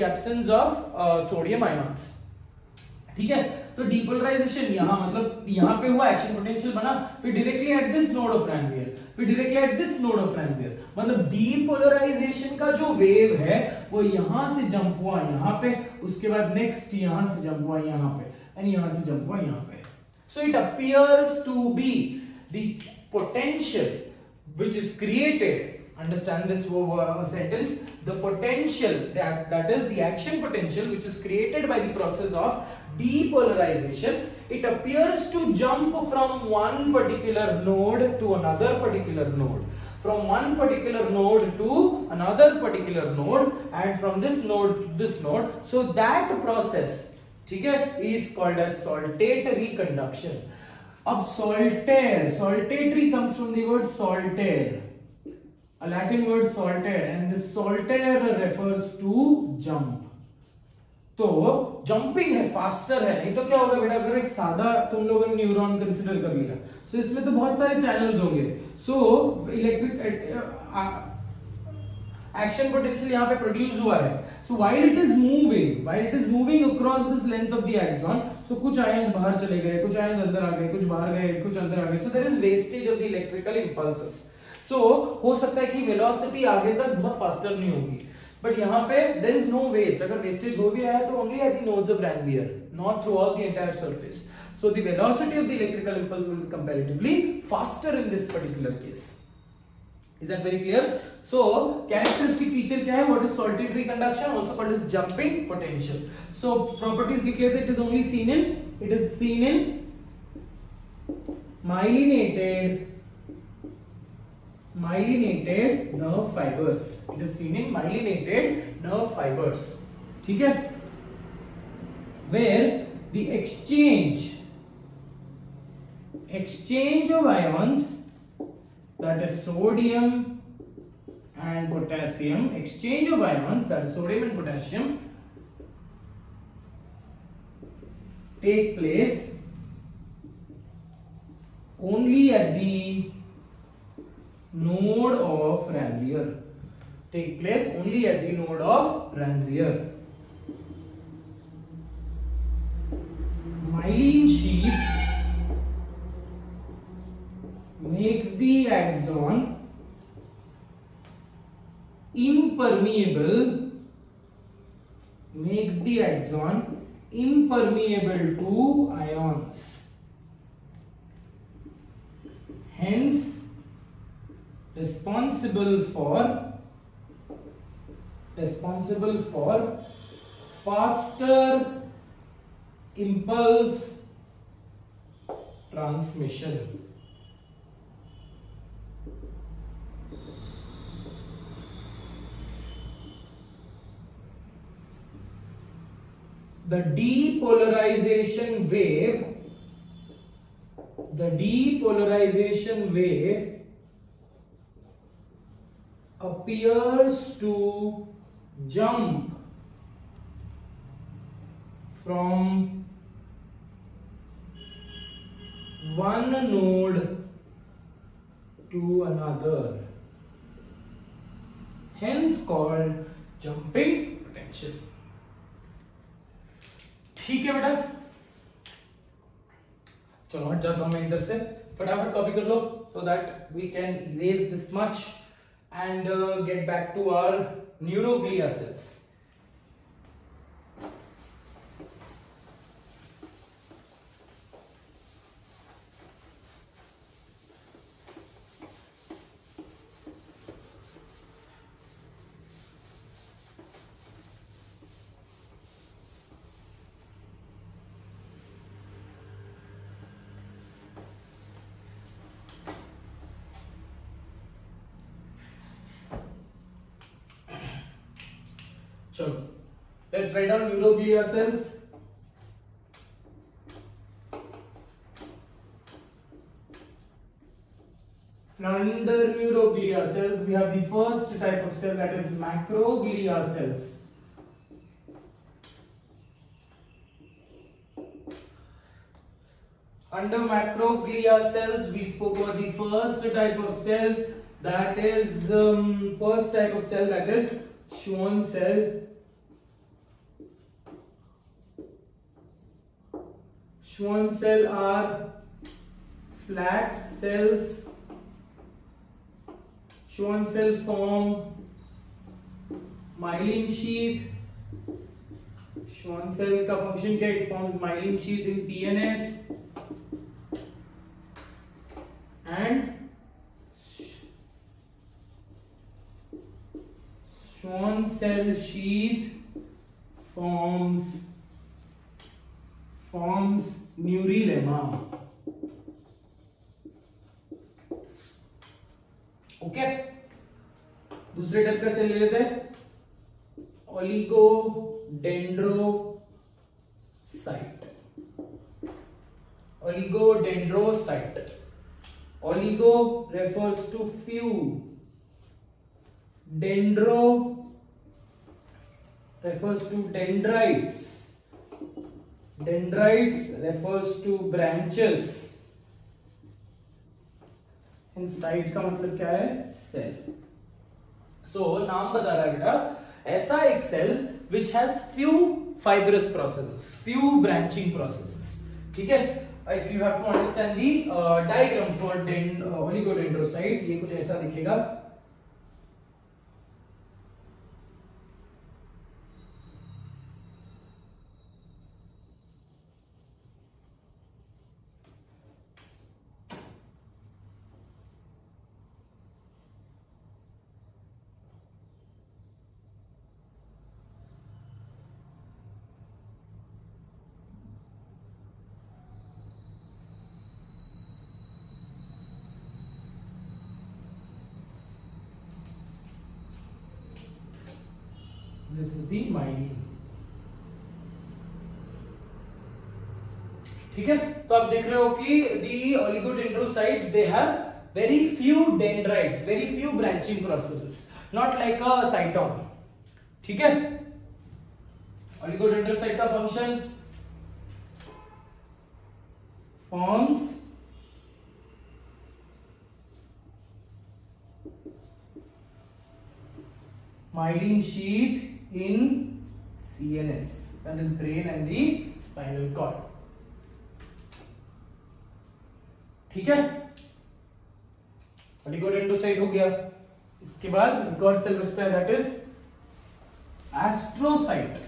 absence of sodium ions. ठीक है, तो depolarisation यहाँ मतलब यहाँ पे हुआ, action potential बना, फिर directly at this node of Ranvier, फिर directly at this node of Ranvier, मतलब डीपोलराइजेशन का जो वेव है वो यहाँ से जंप हुआ यहाँ पे, उसके बाद नेक्स्ट यहाँ से जंप हुआ यहाँ पे, एंड यहाँ से जंप हुआ यहाँ पे। So it appears to be the potential which is created, understand this sentence, the potential that is the action potential which is created by the process of depolarization, it appears to jump from one particular node to another particular node, from one particular node to another particular node, and from this node to this node. So that process, ठीक है, is called as saltatory conduction. अब saltatory comes from the word saltare, a Latin word saltare, and this saltare refers to jump. तो jumping है, faster है, नहीं तो क्या होगा बेटा, अगर एक सादा तुम लोगों ने न्यूरॉन कंसीडर कर लिया, सो इसमें तो बहुत सारे चैनल्स होंगे। सो इलेक्ट्रिक एक्शन पोटेंशियल यहाँ पे प्रोड्यूस हुआ है, So while it is moving across this length of the axon, so कुछ ions बाहर चले गए, कुछ ions अंदर आ गए, कुछ बाहर गए, कुछ अंदर आ गए. So there is wastage of the electrical impulses. So हो सकता है कि velocity आगे तक बहुत faster नहीं होगी. But यहाँ पे there is no waste. अगर wastage हो भी आया तो only at the nodes of Ranvier, not throughout the entire surface. So the velocity of the electrical impulse will be comparatively faster in this particular case. Is that very clear? So characteristic feature क्या है? What is saltatory conduction? Also called as jumping potential. So properties लिख लेते हैं. It is seen in myelinated nerve fibers. It is seen in myelinated nerve fibers. ठीक है? Where the exchange of ions, that is sodium and potassium, take place only at the node of Ranvier. Myelin sheath makes the axon impermeable to ions. Hence responsible for faster impulse transmission. The depolarization wave appears to jump from one node to another, hence called jumping potential. ठीक है बेटा, चलो हट जाता हूं मैं इधर से, फटाफट कॉपी कर लो so that we can erase this much and get back to our neuroglia cells. चलो let's write down neuroglia cells. Now under neuroglia cells we have the first type of cell, that is macroglia cells. Under macroglia cells we spoke about the first type of cell, that is Schwann cell. Schwann cell are flat cells. Schwann cell form myelin sheath. Schwann cell का function क्या? It forms myelin sheath in PNS and Schwann cell sheath forms neurilemma. Okay, दूसरे type का cell ले लेते हैं, oligodendrocyte. Oligo refers to few, dendro refers to dendrites, refers to branches, and site का मतलब क्या है? सेल. सो नाम बता रहा है बेटा ऐसा एक cell which has few fibrous processes, few branching processes, ठीक है। If you have to understand the diagram for oligodendrocyte, ये कुछ ऐसा दिखेगा। This is the myelin, ठीक है। तो आप देख रहे हो कि the oligodendrocytes they have very few dendrites, very few branching processes, not like a cytosol, ठीक है। oligodendrocyte का function forms myelin sheet in CNS, that is brain and the spinal cord, ठीक है। ओलिगोडेंड्रोसाइट हो गया। इसके बाद एक और सेल बचता है, that is astrocyte.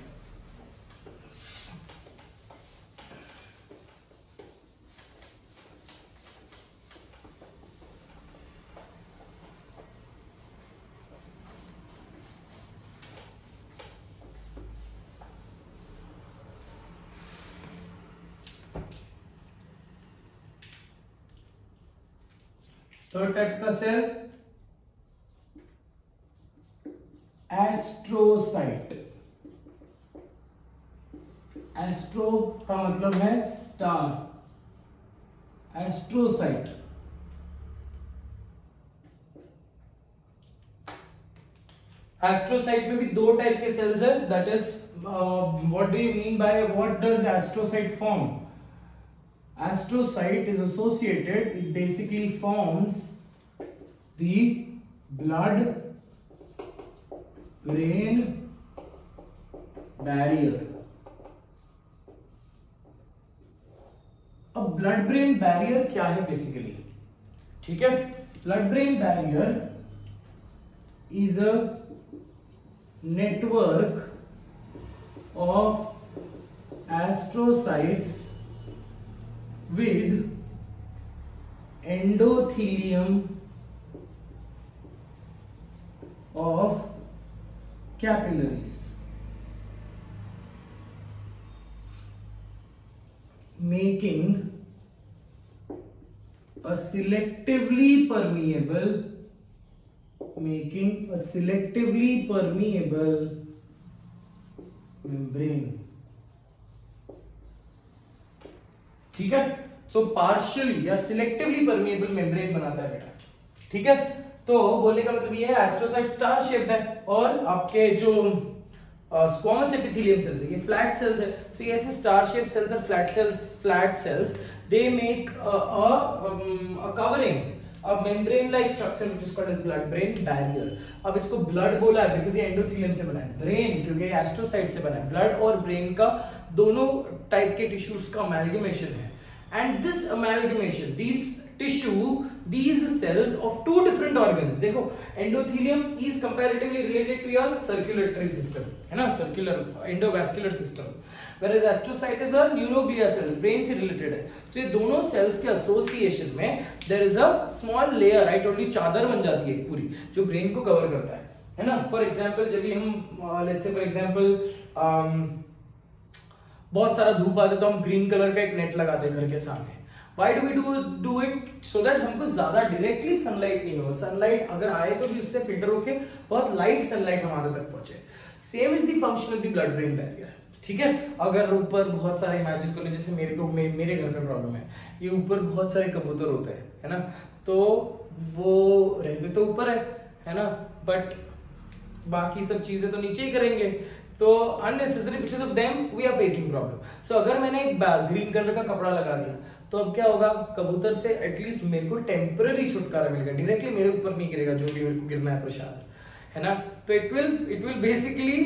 Third type का सेल एस्ट्रोसाइट। एस्ट्रो का मतलब है स्टार, एस्ट्रोसाइट। एस्ट्रोसाइट में भी दो टाइप के सेल्स है, that is what do you mean by what does astrocyte form? Astrocyte is associated, it basically forms the blood brain barrier. अब blood brain barrier क्या है बेसिकली, ठीक है। blood brain barrier is a network of astrocytes with endothelium of capillaries, making a selectively permeable membrane, ठीक है। सो partially या selectively permeable membrane बनाता है बेटा, ठीक है। तो बोलने का मतलब ये है एस्ट्रोसाइट स्टार शेप्ड है और आपके जो स्क्वामस एपिथेलियम सेल्स है ये फ्लैट सेल्स है। सो ये ऐसे स्टार शेप सेल्स और flat sales they make a covering, a membrane like structure which is called as blood brain barrier। अब इसको ब्लड बोला है बिकॉज़ ये एंडोथेलियम से बना है, ब्रेन क्योंकि एस्ट्रोसाइट से बना है। ब्लड और ब्रेन का दोनों टाइप के टिश्यूज का अमेलगमेशन है, and this amalgamation, these cells of two different organs, देखो endothelium is comparatively related to your circulatory system, है ना, circular endovascular system, whereas astrocyte is a neuroglia cells, brain से related है। तो ये दोनों cells के association में there is a small layer, right, only चादर बन जाती है पूरी जो brain को cover करता है ना। For example जब भी हम let's say for example बहुत सारा धूप आता है तो हम ग्रीन कलर का एक नेट लगाते हैं घर के सामने। Why do we do it? So that हमको ज्यादा डायरेक्टली सनलाइट नहीं हो, सनलाइट अगर आए तो भी उससे फिल्टर होके बहुत लाइट सनलाइट हमारे तक पहुंचे। Same is the function of the blood brain barrier, ठीक है। अगर ऊपर बहुत सारे इमेजिन कर लो, जैसे मेरे घर पे प्रॉब्लम है, ये ऊपर बहुत सारे कबूतर होते हैं, है ना, तो वो रहते तो ऊपर है ना, बट बाकी सब चीजें तो नीचे ही करेंगे, तो unnecessary because of them we are facing problem. So अगर मैंने एक ग्रीन कलर का कपड़ा लगा दिया तो अब क्या होगा, कबूतर से एटलीस्ट मेरे को टेम्पररी छुटकारा मिलेगा, डायरेक्टली मेरे ऊपर नहीं गिरेगा जो भी मेरे को गिरना है प्रसाद, है ना. तो it will basically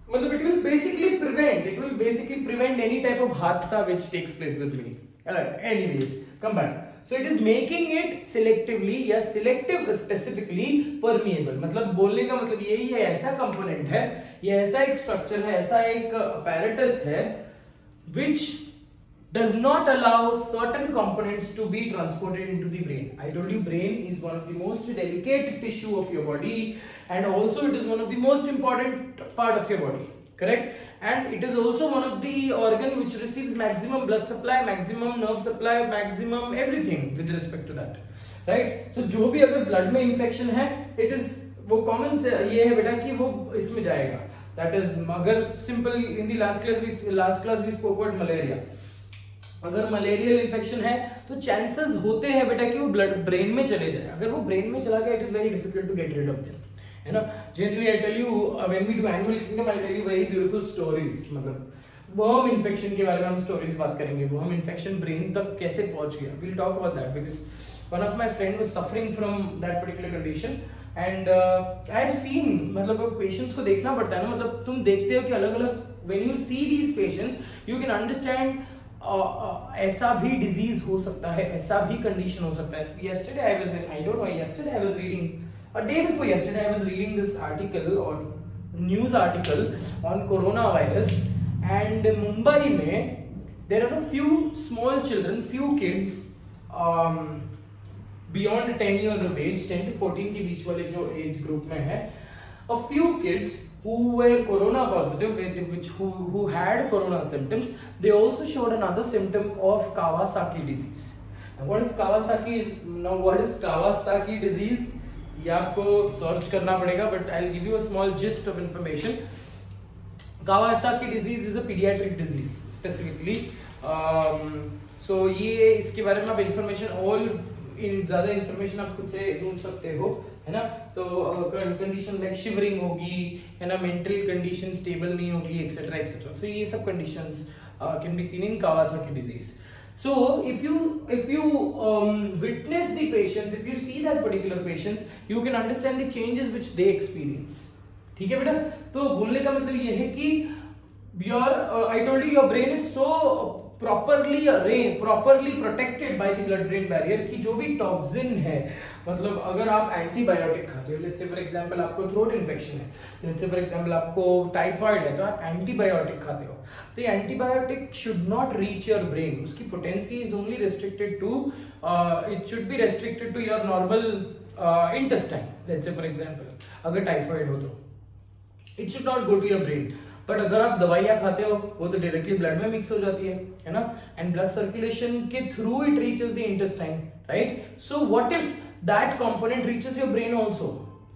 मतलब it will basically prevent any type of hadsa which takes place with me. Anyways, come back. So it is making it selectively या selective specifically permeable. मतलब बोलने का मतलब यही है, ऐसा कंपोनेंट है, ये ऐसा एक स्ट्रक्चर है, ऐसा एक apparatus है which does not allow certain components to be transported into the brain. I told you brain is one of the most delicate tissue of your body, and also it is one of the most important part of your body, correct? And it is also one of the organ which receives maximum blood supply, maximum nerve supply, maximum everything with respect to that, right? So जो भी अगर blood में infection है, it is वो common से ये है बेटा कि वो इसमें जाएगा. That is, अगर simple in the last class we spoke about malaria. अगर मलेरियल इन्फेक्शन है तो चांसेस होते हैं बेटा कि वो ब्लड ब्रेन में चले जाए. अगर वो ब्रेन में चला गया, it is very difficult to get rid of them, है ना. Generally I tell you when we do animal kingdom, I tell you very beautiful stories. मतलब वर्म इन्फेक्शन के बारे में हम स्टोरीज बात करेंगे. वर्म इन्फेक्शन ब्रेन तक कैसे पहुंच गया, we will talk about that because one of my friend was suffering from that particular condition and I have seen. मतलब पेशेंट्स को देखना पड़ता है ना. मतलब तुम देखते हो कि अलग अलग when you see these patients you can understand ऐसा भी डिजीज हो सकता है, ऐसा भी कंडीशन हो सकता है. yesterday I was reading a day before yesterday I was reading this article or news article on coronavirus, and Mumbai में there are a few small children, few kids beyond 10 years of age, 10 to 14 के बीच वाले जो age group में है, a few kids who were corona positive, who had corona symptoms. They also showed another symptom of Kawasaki disease. Now what is Kawasaki disease? ये आपको search करना पड़ेगा, but I'll give you a small gist of information. Kawasaki disease is a pediatric disease specifically. So ये इसके बारे में आप information ज्यादा इन्फॉर्मेशन आप खुद से ढूंढ सकते हो, है ना. तो कंडीशन लाइक शिवरिंग होगी, है ना, मेंटल कंडीशन स्टेबल नहीं होगी, एक्सेट्रा एक्सेट्रा. सो ये सब conditions can be seen in Kawasaki disease. So if you witness the patients, if you see that particular patients, you can understand the changes which they experience. ठीक है बेटा. तो बोलने का मतलब ये है कि I told you your brain is so properly protected by the blood brain barrier कि जो भी टॉक्सिन है, मतलब अगर आप एंटीबायोटिक खाते हो, लेट्स से फॉर एग्जांपल आपको थ्रोट इन्फेक्शन है, लेट्स से फॉर एग्जांपल आपको टाइफाइड है, तो आप एंटीबायोटिक खाते हो, तो ये antibiotic should not reach your brain. उसकी potency is only restricted to it should be restricted to your normal intestine. Let's say for example अगर टाइफाइड हो तो it should not go to your brain. But अगर आप दवाइयां खाते हो वो तो डायरेक्टली ब्लड में मिक्स हो जाती है ना. एंड ब्लड सर्कुलेशन के through it reaches the intestine, right. So what if that component reaches your brain also?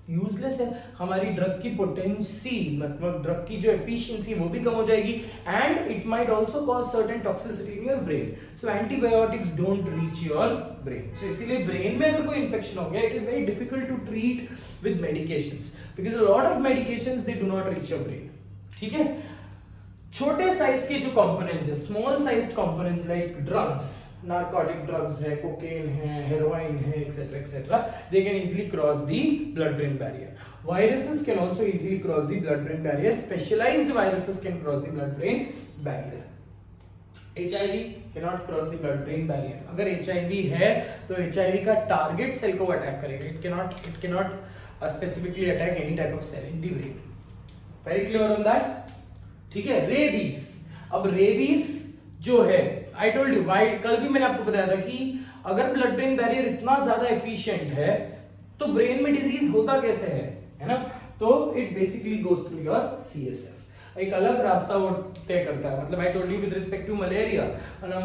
Useless है. हमारी ड्रग की पोटेंसी, मतलब ड्रग की जो एफिशिएंसी वो भी कम हो जाएगी, and it might also cause certain toxicity in your brain. So antibiotics don't reach your brain. So इसीलिए ब्रेन में अगर कोई इंफेक्शन हो गया, it is very difficult to treat with medications because a lot of medications they do not reach your brain. ठीक है. छोटे size के जो कंपोनेंट्स है, small sized components like drugs, narcotic drugs है, कोकेन है, हेरोइन है, etcetera etcetera, they can easily cross the blood brain barrier. Viruses can also easily cross the blood brain barrier. Specialized viruses can cross the blood brain barrier. HIV cannot cross the blood brain barrier. अगर HIV है तो HIV का target cell को attack करेगा. It cannot specifically attack any type of cell in the brain. Very clear on that? ठीक है. Rabies. अब rabies जो है, आई टोल्ड यू, कल भी मैंने आपको बताया था कि अगर ब्लड ब्रेन बैरियर इतना ज्यादा एफिशिएंट है तो ब्रेन में डिजीज होता कैसे है ना. तो it basically goes through your CSF. एक अलग रास्ता वो तय करता है. मतलब I told you with respect to malaria,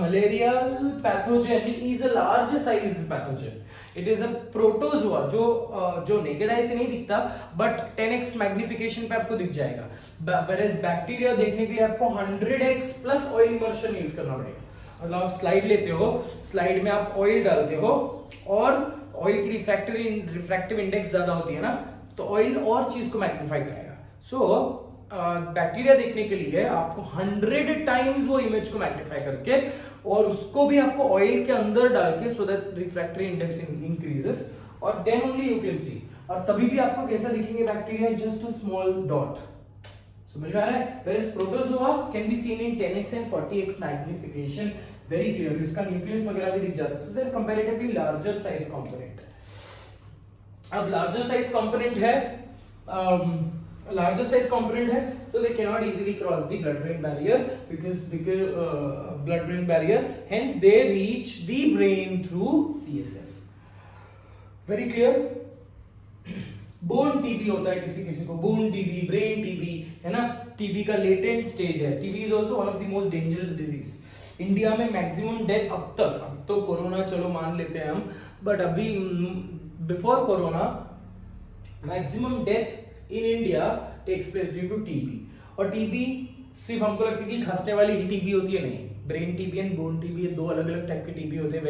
malarial pathogen is a large size pathogen. It is a protozoa जो नेकेड आई से नहीं दिखता, बट 10x मैग्निफिकेशन पे आपको दिख जाएगा. वेयरएज बैक्टीरिया देखने के लिए आपको 100x plus oil immersion use करना पड़ेगा. मतलब आप स्लाइड लेते हो, स्लाइड में आप ऑयल डालते हो और ऑयल की रिफ्रैक्टिव इंडेक्स ज्यादा होती है ना, तो ऑयल और चीज को मैग्नीफाई करेगा. सो बैक्टीरिया देखने के लिए आपको 100 टाइम्स वो इमेज को मैग्नीफाई करके और उसको भी आपको ऑयल के अंदर डाल के, so that refractory index increases, और then only you can see. और तभी भी आपको कैसा दिखेंगे bacteria, just a small dot. समझ में आ रहा है? Whereas protozoa can be seen in 10x and 40x magnification very clearly, उसका न्यूक्लियस वगैरह भी दिख जाता है। So they are comparatively larger size component. अब लार्जर साइज कंपोनेंट है, larger size component है, so they cannot easily cross the blood brain barrier because blood brain barrier, hence they reach the brain through CSF. Very clear? Bone TB होता है किसी किसी को, bone TB, brain TB, है ना, TB का latent stage है। TB is also one of the most dangerous disease. India में मैक्सिमम डेथ अब तक, अब तो कोरोना चलो मान लेते हैं हम, बट अभी before corona maximum death in India takes place due to TB. और टीबी सिर्फ हमको लगता है कि खांसने वाली ही टीबी होती है, नहीं, brain TB and bone TB दो अलग अलग टाइप के टीबी होते हैं।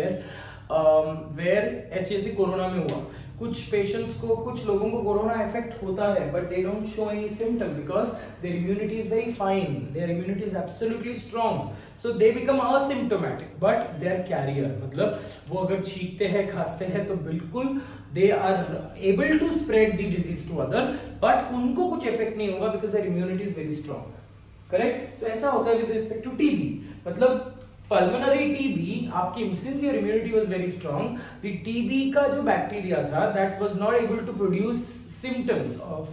वेयर ऐसे कोरोना में हुआ, कुछ पेशेंट्स को, कुछ लोगों को कोरोना इफेक्ट होता है but they don't show any symptom because their immunity is very fine, their immunity is absolutely strong, so they become asymptomatic but they are carrier. मतलब वो अगर छींकते हैं, खांसते हैं तो बिल्कुल they are able to spread the disease to other, but उनको कुछ इफेक्ट नहीं होगा because their immunity is very strong. Correct? So ऐसा होता है विद रिस्पेक्ट टू टीबी। मतलब पल्मोनरी टीबी, आपकी since your immunity was very strong, the TB का जो बैक्टीरिया था that was not able to produce symptoms of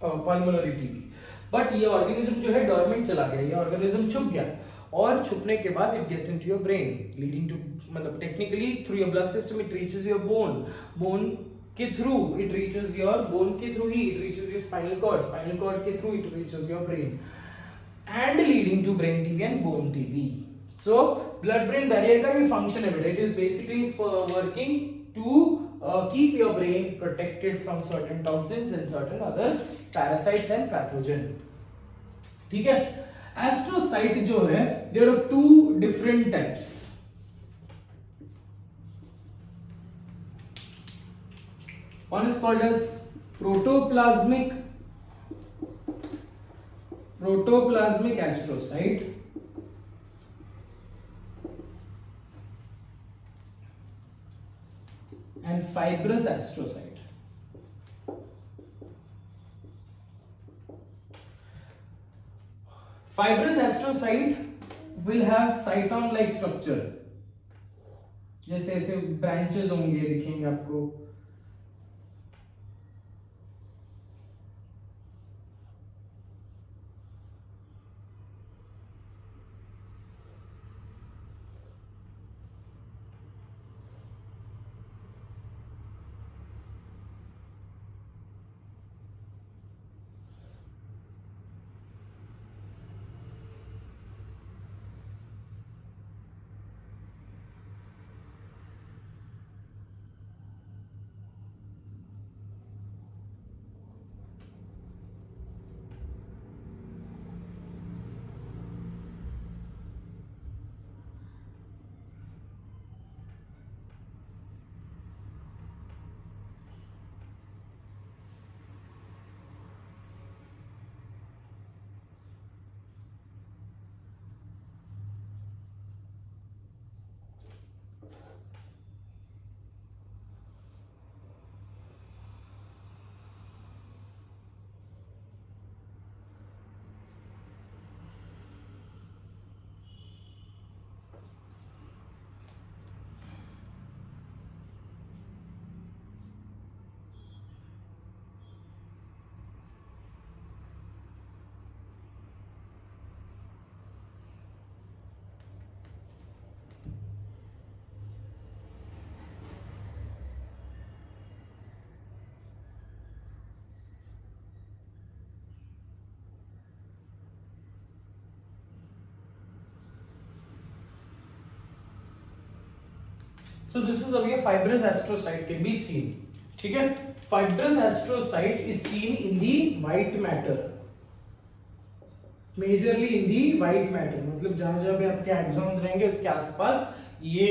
pulmonary TB, but ये organism जो है डोरमेंट चला गया, ये ऑर्गेनिज्म छुप गया, और छुपने के बाद it gets into your brain leading to, मतलब technically through your blood system it reaches your bone, bone के through it reaches your, bone के थ्रू ही it reaches your spinal cord, spinal cord के through it reaches your brain and leading to brain TB and bone TB. So blood brain barrier का ये function है बेटा, it is basically for working to keep your brain protected from certain toxins and certain other parasites and pathogen. ठीक है? Astrocyte जो है, they are of two different types. One is called as protoplasmic astrocyte, and fibrous astrocyte. Fibrous astrocyte will have cyton like structure, जैसे ऐसे branches होंगे, दिखेंगे आपको। So this is the way fibrous astrocyte can be seen. ठीक है? Fibrous astrocyte is seen in the white matter, majorly in the white matter. मतलब जहां जहां पे आपके एक्सॉन्स रहेंगे उसके आसपास ये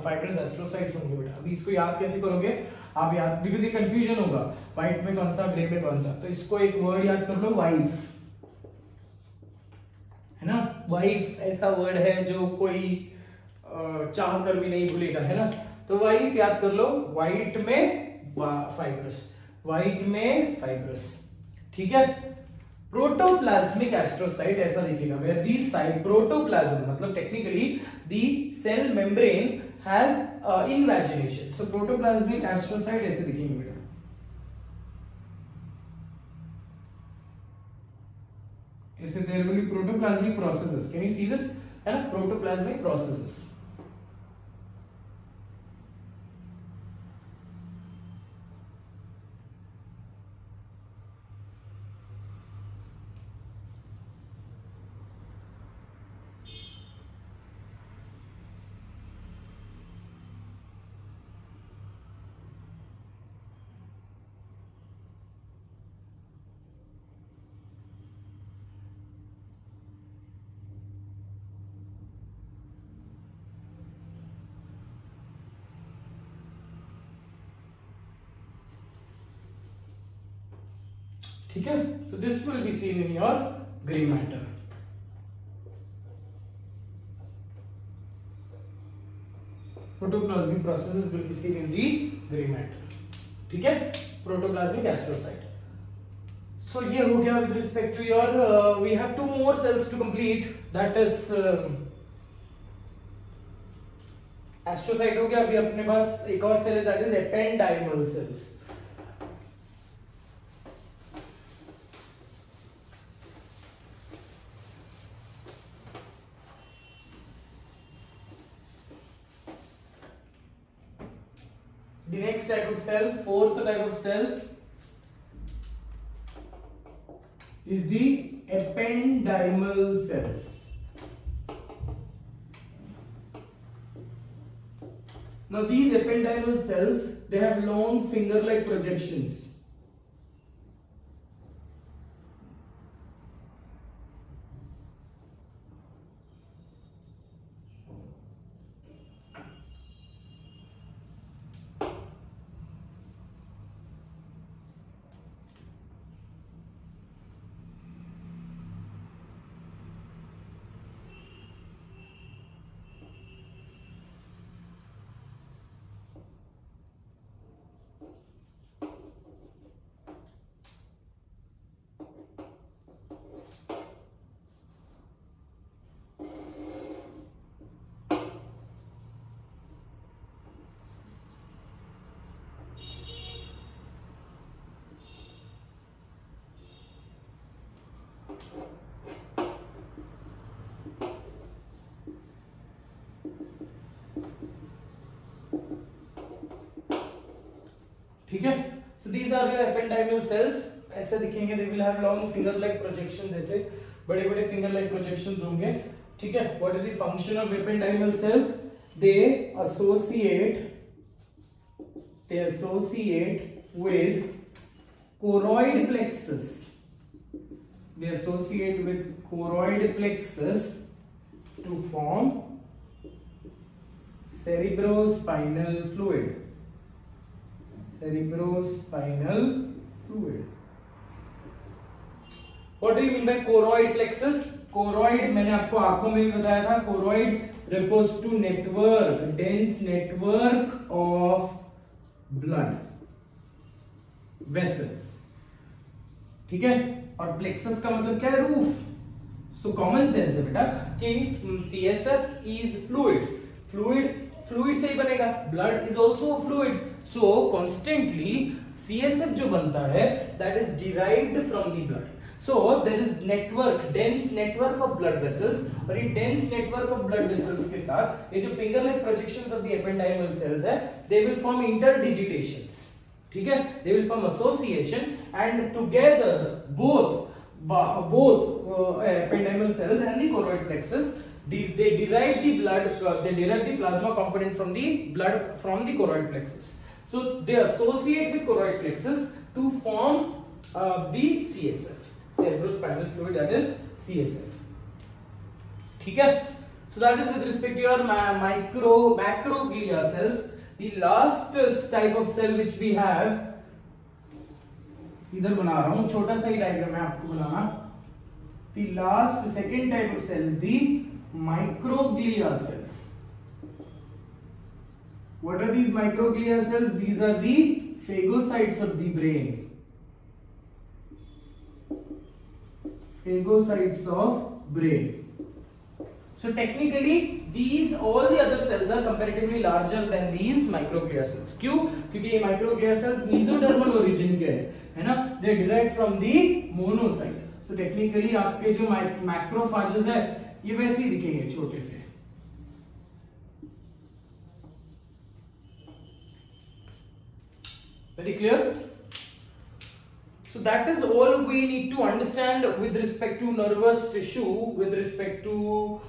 fibrous astrocytes होंगे बेटा। अभी इसको याद कैसे करोगे आप? याद, बिकॉज ये कंफ्यूजन होगा, व्हाइट में कौन सा, ग्रे में कौन सा। तो इसको एक वर्ड याद कर लो, वाइफ, है ना। वाइफ ऐसा वर्ड है जो कोई चाह कर भी नहीं भूलेगा, है ना। तो वाइफ याद कर लो, व्हाइट में फाइब्रस, व्हाइट में फाइब्रस। ठीक है, प्रोटोप्लाज्मिक एस्ट्रोसाइट ऐसा दिखेगा, वेयर दी साइट प्रोटोप्लाज्म मतलब technically the cell membrane has invagination, so protoplasmic astrocyte ऐसे दिखेंगे बेटा। ऐसे there will be protoplasmic processes, can you see this, है ना, प्रोटोप्लाज्मिक प्रोसेसेस। ठीक है, so this will be seen in your gray matter. Protoplasmic processes will be seen in the gray matter. ठीक है, protoplasmic astrocyte. So ये हो गया with respect to your we have two more cells to complete, that is astrocyte हो गया, अभी अपने पास एक और सेल है that is ependymal cells. The next type of cell, fourth type of cell, is the ependymal cells. Now these ependymal cells, they have long finger-like projections. ठीक है, so these are your ependymal cells, ऐसे दिखेंगे, they will have long finger like projections, ऐसे बड़े बड़े finger like projections होंगे। ठीक है, what is the function of ependymal cells? They associate with choroid plexus. They associate with choroid plexus to form cerebrospinal fluid. Cerebrospinal fluid. What do you mean by choroid plexus? Choroid मैंने आपको आंखों में भी बताया था, choroid refers to network, dense network of blood vessels. ठीक है, और plexus का मतलब क्या है? रूफ. So common sense है बेटा कि CSF is fluid से ही बनेगा, blood is also a fluid. So constantly CSF जो बनता है that is derived from the blood. So there is dense network of blood vessels, और ये dense network of blood vessels के साथ ये जो finger like projections of the ependymal cells है, they will form interdigitations. ठीक है, they will form association, and together both ependymal cells and the choroid plexus they derive the plasma component from the blood from the choroid plexus. So they associate with choroid plexus to form the CSF, cerebrospinal fluid, that is CSF. ठीक है, so that is with respect to your macroglia cells. The last type of cell which we have, इधर बना रहा हूं छोटा सा ही diagram है आपको बनाना. The last second type of cell is the microglia cells. What are these microglia cells? These are the phagocytes of the brain. Phagocytes of brain. So technically these all the other cells are comparatively larger than these microglia cells. क्यों? क्योंकि ये microglia cells mesodermal origin के है ना? They derived from the monocyte. So technically आपके जो macrophages है ये वैसे ही दिखेंगे छोटे से. Very clear? So that is all we need to understand with respect to nervous tissue, with respect to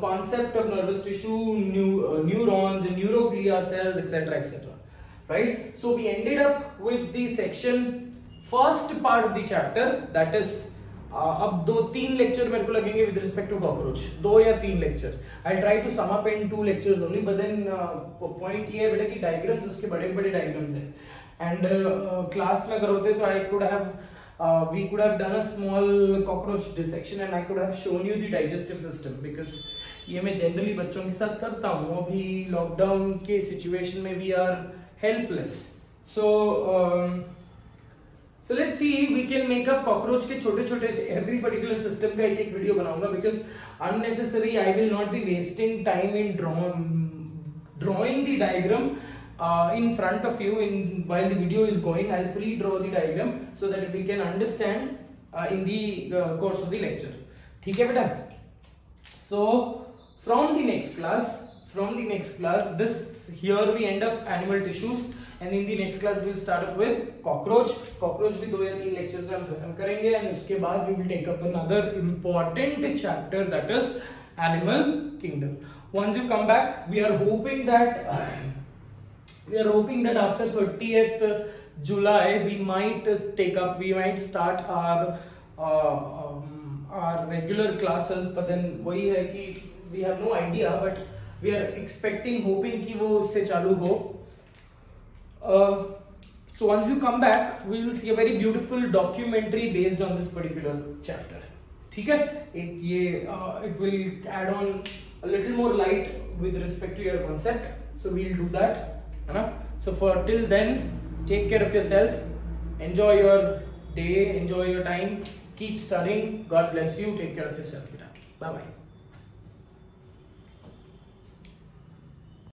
concept of nervous tissue, neurons, neuroglia cells, etc., etc. Right? So we ended up with the section first part of the chapter, that is अब 2-3 lecture मेरे को लगेंगे with respect to cockroach, 2 या 3 lecture. I'll try to sum up in 2 lectures only, but then point ये है बेटा कि diagrams उसके बड़े-बड़े diagrams हैं. And class में अगर होते तो I could have we could have done a small cockroach dissection and I could have shown you the digestive system, because ये मैं generally बच्चों के साथ करता हूँ. अभी lockdown के situation में we are helpless. So let's see, we can make up cockroach के छोटे-छोटे से every particular system का एक वीडियो बनाऊंगा, because unnecessary I will not be wasting time in drawing the diagram in front of you while the video is going. I'll pre-draw the diagram so that we can understand in the course of the lecture. ठीक है बेटा? So from the next class, this here we end up animal tissues, and in the next class we will start up with cockroach. Cockroach भी 2 या 3 lectures में हम खत्म करेंगे, and उसके बाद we will take up another important chapter, that is animal kingdom. Once you come back, we are hoping that after 30th July we might start our regular classes, but then वही है कि we have no idea, but we are hoping कि वो उससे चालू हो. So once you come back, we will see a very beautiful documentary based on this particular chapter. ठीक है? It will add on a little more light with respect to your concept. So we'll do that. So till then, take care of yourself. Enjoy your day. Enjoy your time. Keep studying. God bless you. Take care of yourself. Bye bye.